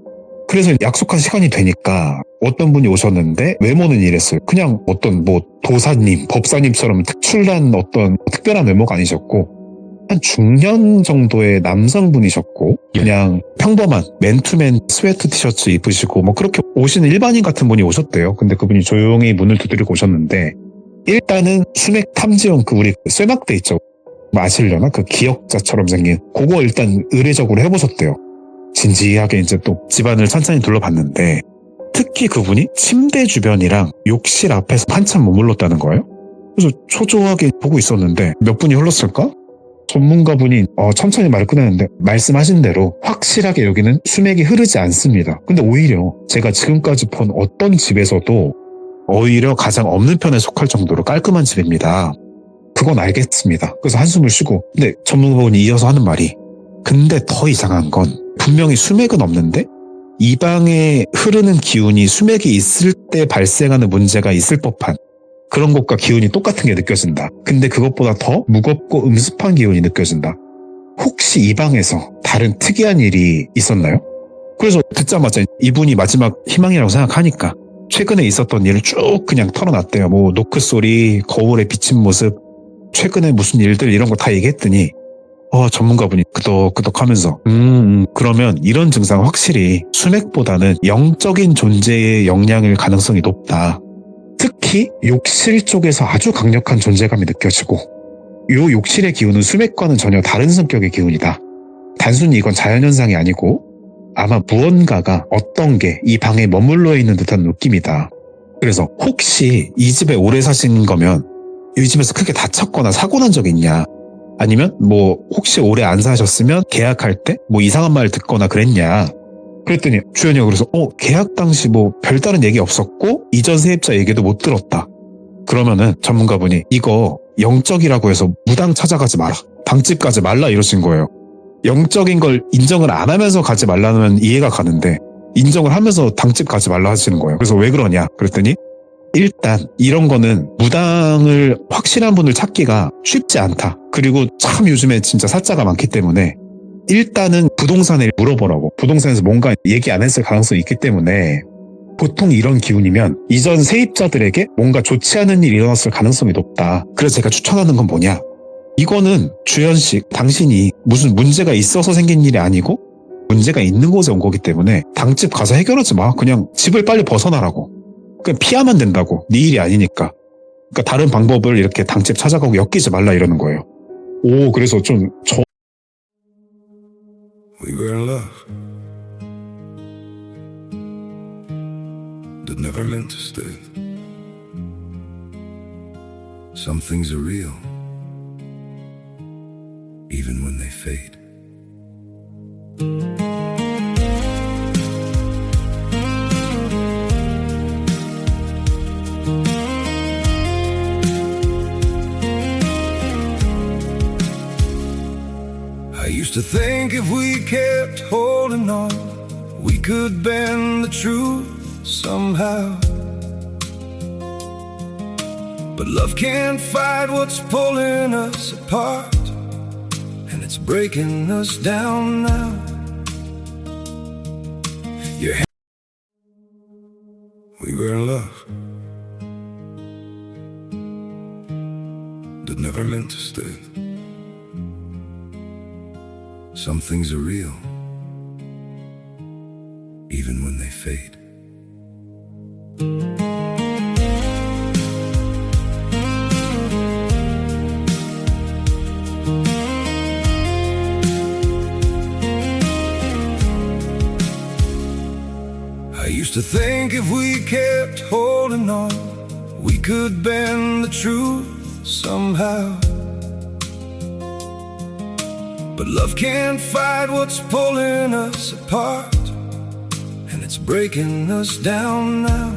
그래서 약속한 시간이 되니까 어떤 분이 오셨는데 외모는 이랬어요. 그냥 어떤 뭐 도사님, 법사님처럼 특출난 어떤 특별한 외모가 아니셨고 한 중년 정도의 남성분이셨고 예. 그냥 평범한 맨투맨 스웨트 티셔츠 입으시고 뭐 그렇게 오시는 일반인 같은 분이 오셨대요. 근데 그분이 조용히 문을 두드리고 오셨는데 일단은 수맥 탐지용 그 우리 쇠막대 있죠. 뭐 아시려나? 그 기역자처럼 생긴 그거 일단 의례적으로 해보셨대요. 진지하게 이제 또 집안을 천천히 둘러봤는데 특히 그분이 침대 주변이랑 욕실 앞에서 한참 머물렀다는 거예요. 그래서 초조하게 보고 있었는데 몇 분이 흘렀을까? 전문가분이 천천히 말을 꺼내는데 말씀하신 대로 확실하게 여기는 수맥이 흐르지 않습니다. 근데 오히려 제가 지금까지 본 어떤 집에서도 오히려 가장 없는 편에 속할 정도로 깔끔한 집입니다. 그건 알겠습니다. 그래서 한숨을 쉬고 근데 전문가분이 이어서 하는 말이 근데 더 이상한 건 분명히 수맥은 없는데 이 방에 흐르는 기운이 수맥이 있을 때 발생하는 문제가 있을 법한 그런 것과 기운이 똑같은 게 느껴진다. 근데 그것보다 더 무겁고 음습한 기운이 느껴진다. 혹시 이 방에서 다른 특이한 일이 있었나요? 그래서 듣자마자 이분이 마지막 희망이라고 생각하니까 최근에 있었던 일을 쭉 그냥 털어놨대요. 뭐 노크 소리, 거울에 비친 모습, 최근에 무슨 일들 이런 거 다 얘기했더니 전문가분이 끄덕끄덕 하면서 그러면 이런 증상은 확실히 수맥보다는 영적인 존재의 영향일 가능성이 높다. 특히 욕실 쪽에서 아주 강력한 존재감이 느껴지고 요 욕실의 기운은 수맥과는 전혀 다른 성격의 기운이다. 단순히 이건 자연현상이 아니고 아마 무언가가 어떤 게 이 방에 머물러 있는 듯한 느낌이다. 그래서 혹시 이 집에 오래 사신 거면 이 집에서 크게 다쳤거나 사고 난 적이 있냐? 아니면 뭐 혹시 오래 안 사셨으면 계약할 때 뭐 이상한 말 듣거나 그랬냐? 그랬더니 주연이가 그래서 계약 당시 뭐 별다른 얘기 없었고 이전 세입자 얘기도 못 들었다. 그러면은 전문가분이 이거 영적이라고 해서 무당 찾아가지 마라. 방집 가지 말라 이러신 거예요. 영적인 걸 인정을 안 하면서 가지 말라는 이해가 가는데 인정을 하면서 당집 가지 말라 하시는 거예요. 그래서 왜 그러냐 그랬더니 일단 이런 거는 무당을 확실한 분을 찾기가 쉽지 않다. 그리고 참 요즘에 진짜 사자가 많기 때문에 일단은 부동산에 물어보라고. 부동산에서 뭔가 얘기 안 했을 가능성이 있기 때문에 보통 이런 기운이면 이전 세입자들에게 뭔가 좋지 않은 일이 일어났을 가능성이 높다. 그래서 제가 추천하는 건 뭐냐. 이거는 주연씨 당신이 무슨 문제가 있어서 생긴 일이 아니고 문제가 있는 곳에 온 거기 때문에 당집 가서 해결하지 마. 그냥 집을 빨리 벗어나라고. 그냥 피하면 된다고. 네 일이 아니니까. 그러니까 다른 방법을 이렇게 당집 찾아가고 엮이지 말라 이러는 거예요. 그래서 좀 We were in love that never meant to stay. Some things are real, even when they fade. I used to think if we kept holding on, we could bend the truth somehow. But love can't fight what's pulling us apart, and it's breaking us down now. We were in love that never meant to stay. Some things are real, even when they fade. I used to think if we kept holding on, we could bend the truth somehow. But love can't fight what's pulling us apart, and it's breaking us down now.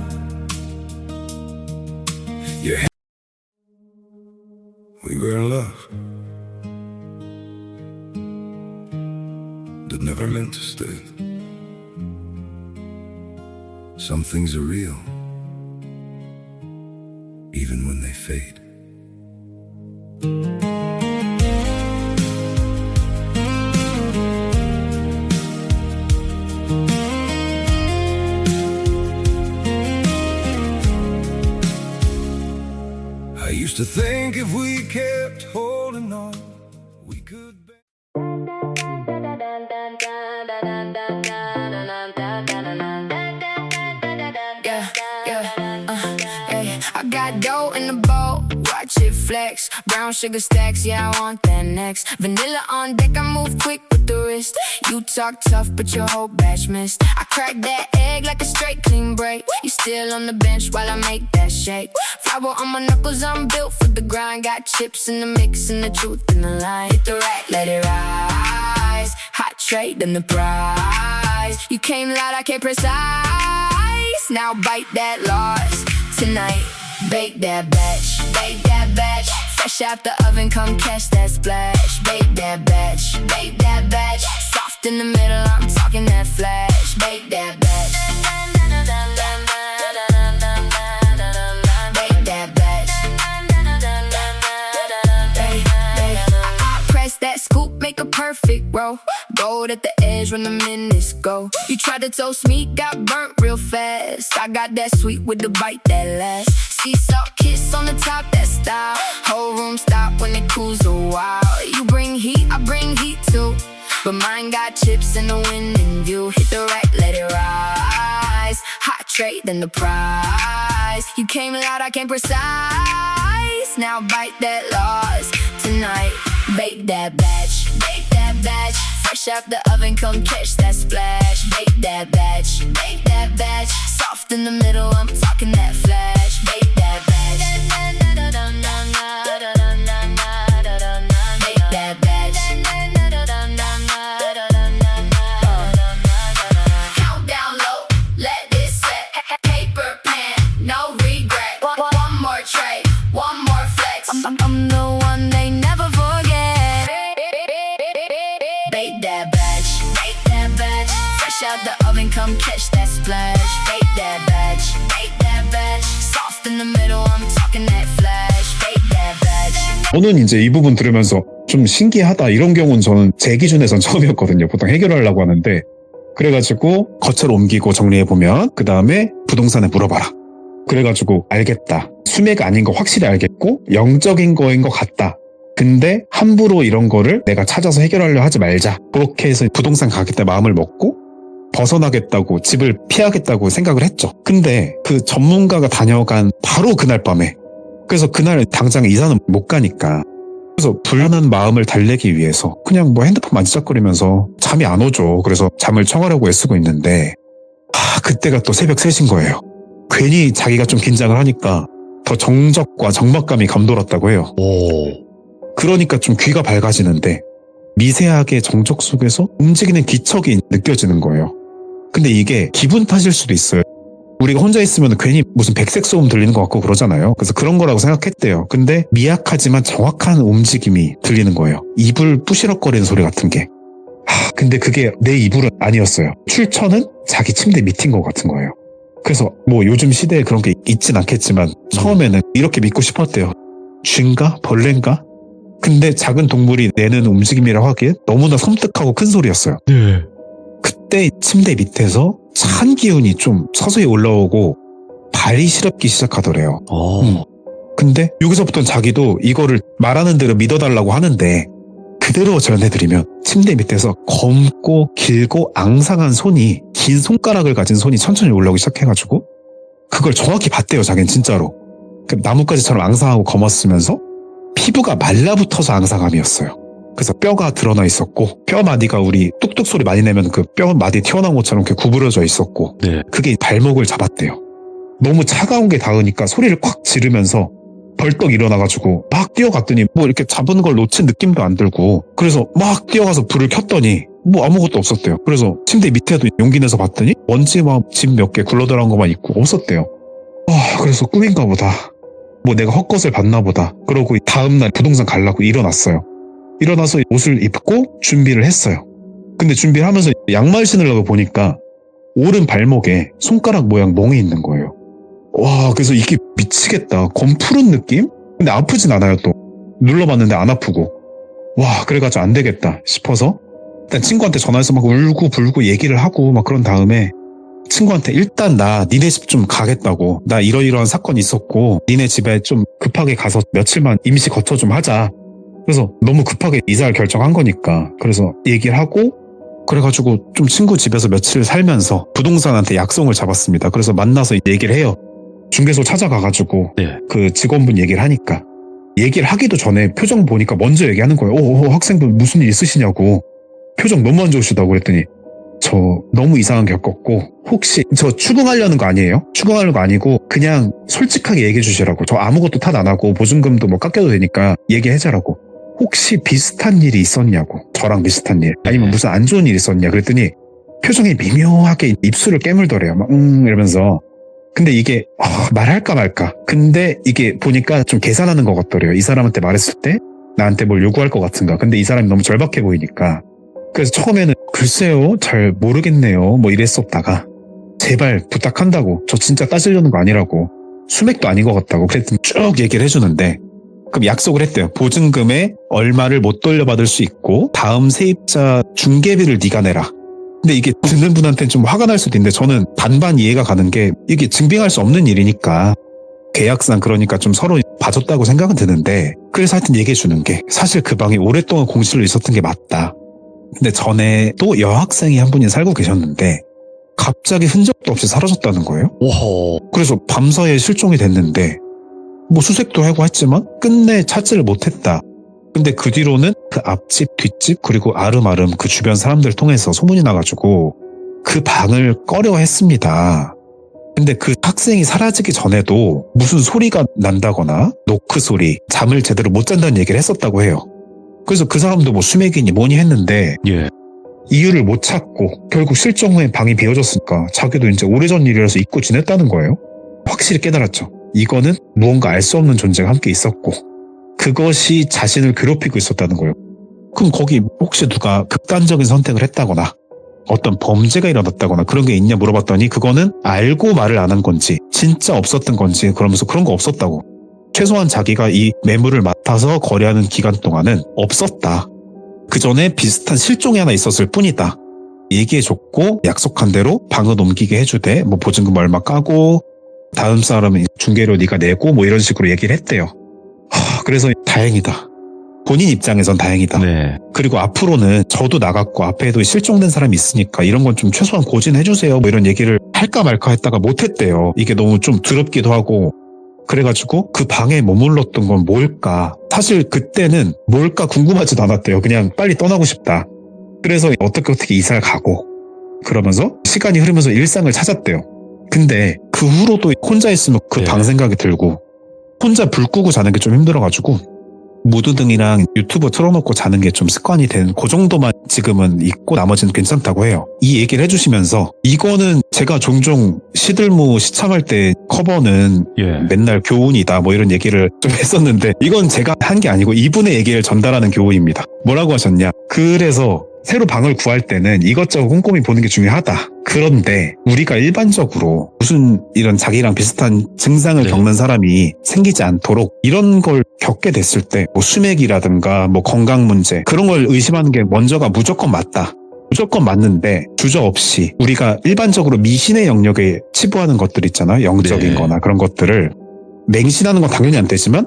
We were in love that never meant to stay. Some things are real, even when they fade. I used to think if we kept holding on, we could. I got dough in the bowl, watch it flex. Brown sugar stacks, yeah, I want that next. Vanilla on deck, I move quick with the wrist. You talk tough, but your whole batch missed. I crack that egg like a straight clean break. You still on the bench while I make that shake. Flour on my knuckles, I'm built for the grind. Got chips in the mix and the truth in the line. Hit the rack, let it rise. Hot trade and the prize. You came loud, I came precise. Now bite that loss tonight. Bake that batch, bake that batch. Fresh out the oven, come catch that splash. Bake that batch, bake that batch. Soft in the middle, I'm talking that flash. Bake that batch, bake that batch. I press that scoop, make a perfect roll. Gold at the edge when the minutes go. You tried to toast me, got burnt real fast. I got that sweet with the bite that lasts. Sea salt kiss on the top, that style. Whole room stop when it cools a while. You bring heat, I bring heat too. But mine got chips in the wind and view. Hit the rack, let it rise. Hot trade, then the prize. You came loud, I came precise. Now bite that loss tonight. Bake that batch, bake that batch. Fresh out the oven, come catch that splash. Bake that batch, bake that batch. Soft in the middle, I'm talking that flash. Bake that batch, bake that batch. Countdown low, let this set. Paper pan, no regret. One more tray, one more flex. I'm the one they never forget. Bake that batch, bake that batch. Fresh out the oven, come catch that splash. Bake that batch, bake that batch. Soft in the middle, I'm talking that flash. Bake that batch. 저는 이제 이 부분 들으면서 좀 신기하다 이런 경우는 저는 제 기준에선 처음이었거든요. 보통 해결하려고 하는데 그래가지고 거처를 옮기고 정리해보면 그 다음에 부동산에 물어봐라. 그래가지고 알겠다. 수매가 아닌 거 확실히 알겠고 영적인 거인 것 같다. 근데 함부로 이런 거를 내가 찾아서 해결하려 하지 말자. 그렇게 해서 부동산 가겠다 마음을 먹고 벗어나겠다고 집을 피하겠다고 생각을 했죠. 근데 그 전문가가 다녀간 바로 그날 밤에 그래서 그날 당장 이사는 못 가니까 그래서 불안한 마음을 달래기 위해서 그냥 뭐 핸드폰 만지작거리면서 잠이 안 오죠. 그래서 잠을 청하려고 애쓰고 있는데 그때가 또 새벽 3시인 거예요. 괜히 자기가 좀 긴장을 하니까 더 정적과 적막감이 감돌았다고 해요. 그러니까 좀 귀가 밝아지는데 미세하게 정적 속에서 움직이는 기척이 느껴지는 거예요. 근데 이게 기분 탓일 수도 있어요. 우리가 혼자 있으면 괜히 무슨 백색 소음 들리는 것 같고 그러잖아요. 그래서 그런 거라고 생각했대요. 근데 미약하지만 정확한 움직임이 들리는 거예요. 이불 부시럭거리는 소리 같은 게. 근데 그게 내 이불은 아니었어요. 출처는 자기 침대 밑인 것 같은 거예요. 그래서 뭐 요즘 시대에 그런 게 있진 않겠지만 처음에는 이렇게 믿고 싶었대요. 쥐인가? 벌레인가? 근데 작은 동물이 내는 움직임이라고 하기에 너무나 섬뜩하고 큰 소리였어요. 네. 그때 침대 밑에서 찬 기운이 좀 서서히 올라오고 발이 시렵기 시작하더래요. 근데 여기서부터는 자기도 이거를 말하는 대로 믿어달라고 하는데 그대로 전해드리면 침대 밑에서 검고 길고 앙상한 손이, 긴 손가락을 가진 손이 천천히 올라오기 시작해가지고 그걸 정확히 봤대요. 자기는 진짜로. 나뭇가지처럼 앙상하고 검었으면서 피부가 말라붙어서 앙상함이었어요. 그래서 뼈가 드러나 있었고 뼈 마디가 우리 뚝뚝 소리 많이 내면 그 뼈 마디 튀어나온 것처럼 이렇게 구부러져 있었고 네. 그게 발목을 잡았대요. 너무 차가운 게 닿으니까 소리를 콱 지르면서 벌떡 일어나가지고 막 뛰어갔더니 뭐 이렇게 잡은 걸 놓친 느낌도 안 들고 그래서 막 뛰어가서 불을 켰더니 뭐 아무것도 없었대요. 그래서 침대 밑에도 용기 내서 봤더니 먼지와 집 몇 개 굴러들어간 것만 있고 없었대요. 그래서 꿈인가 보다. 뭐 내가 헛것을 봤나 보다. 그러고 다음날 부동산 가려고 일어났어요. 일어나서 옷을 입고 준비를 했어요. 근데 준비를 하면서 양말 신으려고 보니까 오른 발목에 손가락 모양 멍이 있는 거예요. 그래서 이게 미치겠다. 검 푸른 느낌? 근데 아프진 않아요 또. 눌러봤는데 안 아프고. 그래가지고 안 되겠다 싶어서 일단 친구한테 전화해서 막 울고 불고 얘기를 하고 막 그런 다음에 친구한테 일단 나 니네 집 좀 가겠다고. 나 이러이러한 사건이 있었고 니네 집에 좀 급하게 가서 며칠만 임시 거처 좀 하자. 그래서 너무 급하게 이사를 결정한 거니까 그래서 얘기를 하고 그래가지고 좀 친구 집에서 며칠 살면서 부동산한테 약속을 잡았습니다. 그래서 만나서 얘기를 해요. 중개소 찾아가가지고 네. 그 직원분 얘기를 하니까 얘기를 하기도 전에 표정 보니까 먼저 얘기하는 거예요. 학생분 무슨 일 있으시냐고. 표정 너무 안 좋으시다고 그랬더니 저 너무 이상한 게 겪었고 혹시 저 추궁하려는 거 아니에요? 추궁하려는 거 아니고 그냥 솔직하게 얘기해 주시라고. 저 아무것도 탓 안 하고 보증금도 뭐 깎여도 되니까 얘기해자라고. 혹시 비슷한 일이 있었냐고. 저랑 비슷한 일 아니면 무슨 안 좋은 일 있었냐 그랬더니 표정이 미묘하게 입술을 깨물더래요. 막 이러면서. 근데 이게 말할까 말까. 근데 이게 보니까 좀 계산하는 것 같더래요. 이 사람한테 말했을 때 나한테 뭘 요구할 것 같은가. 근데 이 사람이 너무 절박해 보이니까. 그래서 처음에는 글쎄요 잘 모르겠네요 뭐 이랬었다가 제발 부탁한다고. 저 진짜 따지려는 거 아니라고. 수맥도 아닌 것 같다고. 그랬더니 쭉 얘기를 해주는데 그럼 약속을 했대요. 보증금에 얼마를 못 돌려받을 수 있고 다음 세입자 중개비를 네가 내라. 근데 이게 듣는 분한테는 좀 화가 날 수도 있는데 저는 반반 이해가 가는 게 이게 증빙할 수 없는 일이니까 계약상 그러니까 좀 서로 봐줬다고 생각은 드는데 그래서 하여튼 얘기해 주는 게 사실 그 방에 오랫동안 공실로 있었던 게 맞다. 근데 전에 또 여학생이 한 분이 살고 계셨는데 갑자기 흔적도 없이 사라졌다는 거예요. 그래서 밤사이에 실종이 됐는데 뭐 수색도 하고 했지만 끝내 찾지를 못했다. 근데 그 뒤로는 그 앞집, 뒷집 그리고 아름아름 그 주변 사람들 통해서 소문이 나가지고 그 방을 꺼려 했습니다. 근데 그 학생이 사라지기 전에도 무슨 소리가 난다거나 노크 소리, 잠을 제대로 못 잔다는 얘기를 했었다고 해요. 그래서 그 사람도 뭐 수맥이니 뭐니 했는데 이유를 못 찾고 결국 실종 후에 방이 비어졌으니까 자기도 이제 오래전 일이라서 잊고 지냈다는 거예요. 확실히 깨달았죠. 이거는 무언가 알 수 없는 존재가 함께 있었고 그것이 자신을 괴롭히고 있었다는 거예요. 그럼 거기 혹시 누가 극단적인 선택을 했다거나 어떤 범죄가 일어났다거나 그런 게 있냐 물어봤더니 그거는 알고 말을 안 한 건지 진짜 없었던 건지 그러면서 그런 거 없었다고. 최소한 자기가 이 매물을 맡아서 거래하는 기간 동안은 없었다. 그 전에 비슷한 실종이 하나 있었을 뿐이다. 얘기해줬고 약속한 대로 방을 옮기게 해주되 뭐 보증금 얼마 까고 다음 사람은 중개료 네가 내고 뭐 이런 식으로 얘기를 했대요. 그래서 다행이다. 본인 입장에선 다행이다. 네. 그리고 앞으로는 저도 나갔고 앞에도 실종된 사람이 있으니까 이런 건 좀 최소한 고진해주세요. 뭐 이런 얘기를 할까 말까 했다가 못했대요. 이게 너무 좀 두렵기도 하고 그래가지고 그 방에 머물렀던 건 뭘까? 사실 그때는 뭘까 궁금하지도 않았대요. 그냥 빨리 떠나고 싶다. 그래서 어떻게 이사를 가고 그러면서 시간이 흐르면서 일상을 찾았대요. 근데 그 후로도 혼자 있으면 그 방 생각이 들고 혼자 불 끄고 자는 게 좀 힘들어가지고 무드등이랑 유튜브 틀어놓고 자는 게 좀 습관이 된 그 정도만 지금은 있고 나머지는 괜찮다고 해요. 이 얘기를 해주시면서 이거는 제가 종종 시들무 시참할 때 커버는 맨날 교훈이다 뭐 이런 얘기를 좀 했었는데 이건 제가 한 게 아니고 이분의 얘기를 전달하는 교훈입니다. 뭐라고 하셨냐? 그래서 새로 방을 구할 때는 이것저것 꼼꼼히 보는 게 중요하다. 그런데 우리가 일반적으로 무슨 이런 자기랑 비슷한 증상을 겪는 사람이 생기지 않도록 이런 걸 겪게 됐을 때 뭐 수맥이라든가 뭐 건강 문제 그런 걸 의심하는 게 먼저가 무조건 맞다. 무조건 맞는데 주저없이 우리가 일반적으로 미신의 영역에 치부하는 것들 있잖아요. 영적인 거나 그런 것들을 맹신하는 건 당연히 안 되지만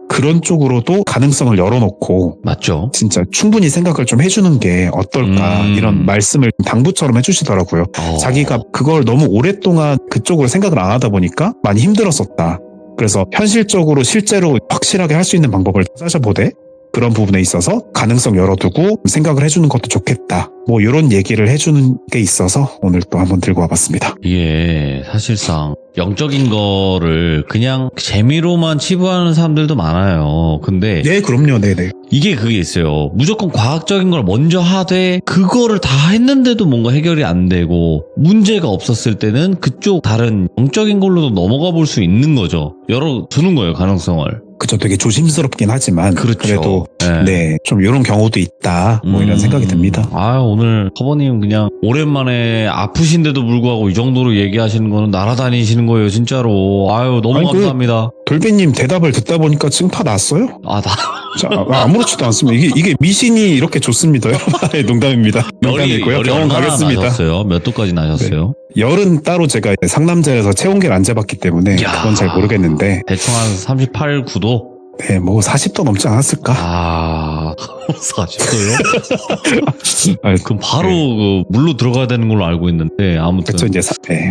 그런 쪽으로도 가능성을 열어놓고 맞죠? 진짜 충분히 생각을 좀 해주는 게 어떨까 이런 말씀을 당부처럼 해주시더라고요. 자기가 그걸 너무 오랫동안 그쪽으로 생각을 안 하다 보니까 많이 힘들었었다. 그래서 현실적으로 실제로 확실하게 할 수 있는 방법을 찾아보되 그런 부분에 있어서 가능성 열어두고 생각을 해주는 것도 좋겠다. 뭐 이런 얘기를 해주는 게 있어서 오늘 또 한번 들고 와봤습니다. 이게 사실상 영적인 거를 그냥 재미로만 치부하는 사람들도 많아요. 근데 네, 그럼요. 네네. 이게 그게 있어요. 무조건 과학적인 걸 먼저 하되 그거를 다 했는데도 뭔가 해결이 안 되고 문제가 없었을 때는 그쪽 다른 영적인 걸로도 넘어가 볼 수 있는 거죠. 열어두는 거예요, 가능성을. 그쵸. 되게 조심스럽긴 하지만 그렇죠. 그래도 네, 좀 이런 경우도 있다. 뭐 이런 생각이 듭니다. 아, 오늘 커버님 그냥 오랜만에 아프신데도 불구하고 이 정도로 얘기하시는 거는 날아다니시는 거예요, 진짜로. 아유, 너무 아니, 감사합니다. 돌비님 대답을 듣다 보니까 지금 다 났어요? 아, 자, 아무렇지도 않습니다. 이게 미신이 이렇게 좋습니다. 여러분. 농담입니다. 농담이고요. 병원 가겠습니다. 나셨어요? 몇 도까지 나셨어요? 열은 따로 제가 상남자여서 체온계를 안 재봤기 때문에 야. 그건 잘 모르겠는데 대충 한 38, 9도? 네, 뭐 40도 넘지 않았을까? 아, 40도요? 아니, 그럼 바로 그 물로 들어가야 되는 걸로 알고 있는데, 아무튼. 그렇죠. 이제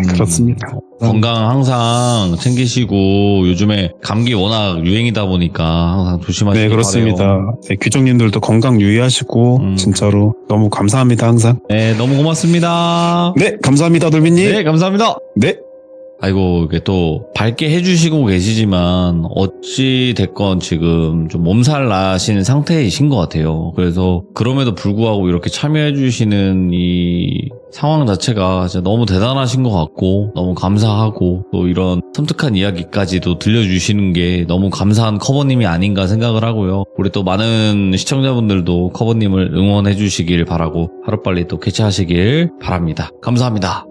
그렇습니다. 건강 항상 챙기시고, 요즘에 감기 워낙 유행이다 보니까 항상 조심하시기 네, 그렇습니다. 바라요. 네, 규정님들도 건강 유의하시고 진짜로 너무 감사합니다. 항상. 네, 너무 고맙습니다. 네, 감사합니다. 돌비님. 네, 감사합니다. 네. 아이고, 이게 또 밝게 해주시고 계시지만 어찌 됐건 지금 좀 몸살 나신 상태이신 것 같아요. 그래서 그럼에도 불구하고 이렇게 참여해주시는 이 상황 자체가 진짜 너무 대단하신 것 같고 너무 감사하고 또 이런 섬뜩한 이야기까지도 들려주시는 게 너무 감사한 커버님이 아닌가 생각을 하고요. 우리 또 많은 시청자분들도 커버님을 응원해주시길 바라고 하루빨리 또 개최하시길 바랍니다. 감사합니다.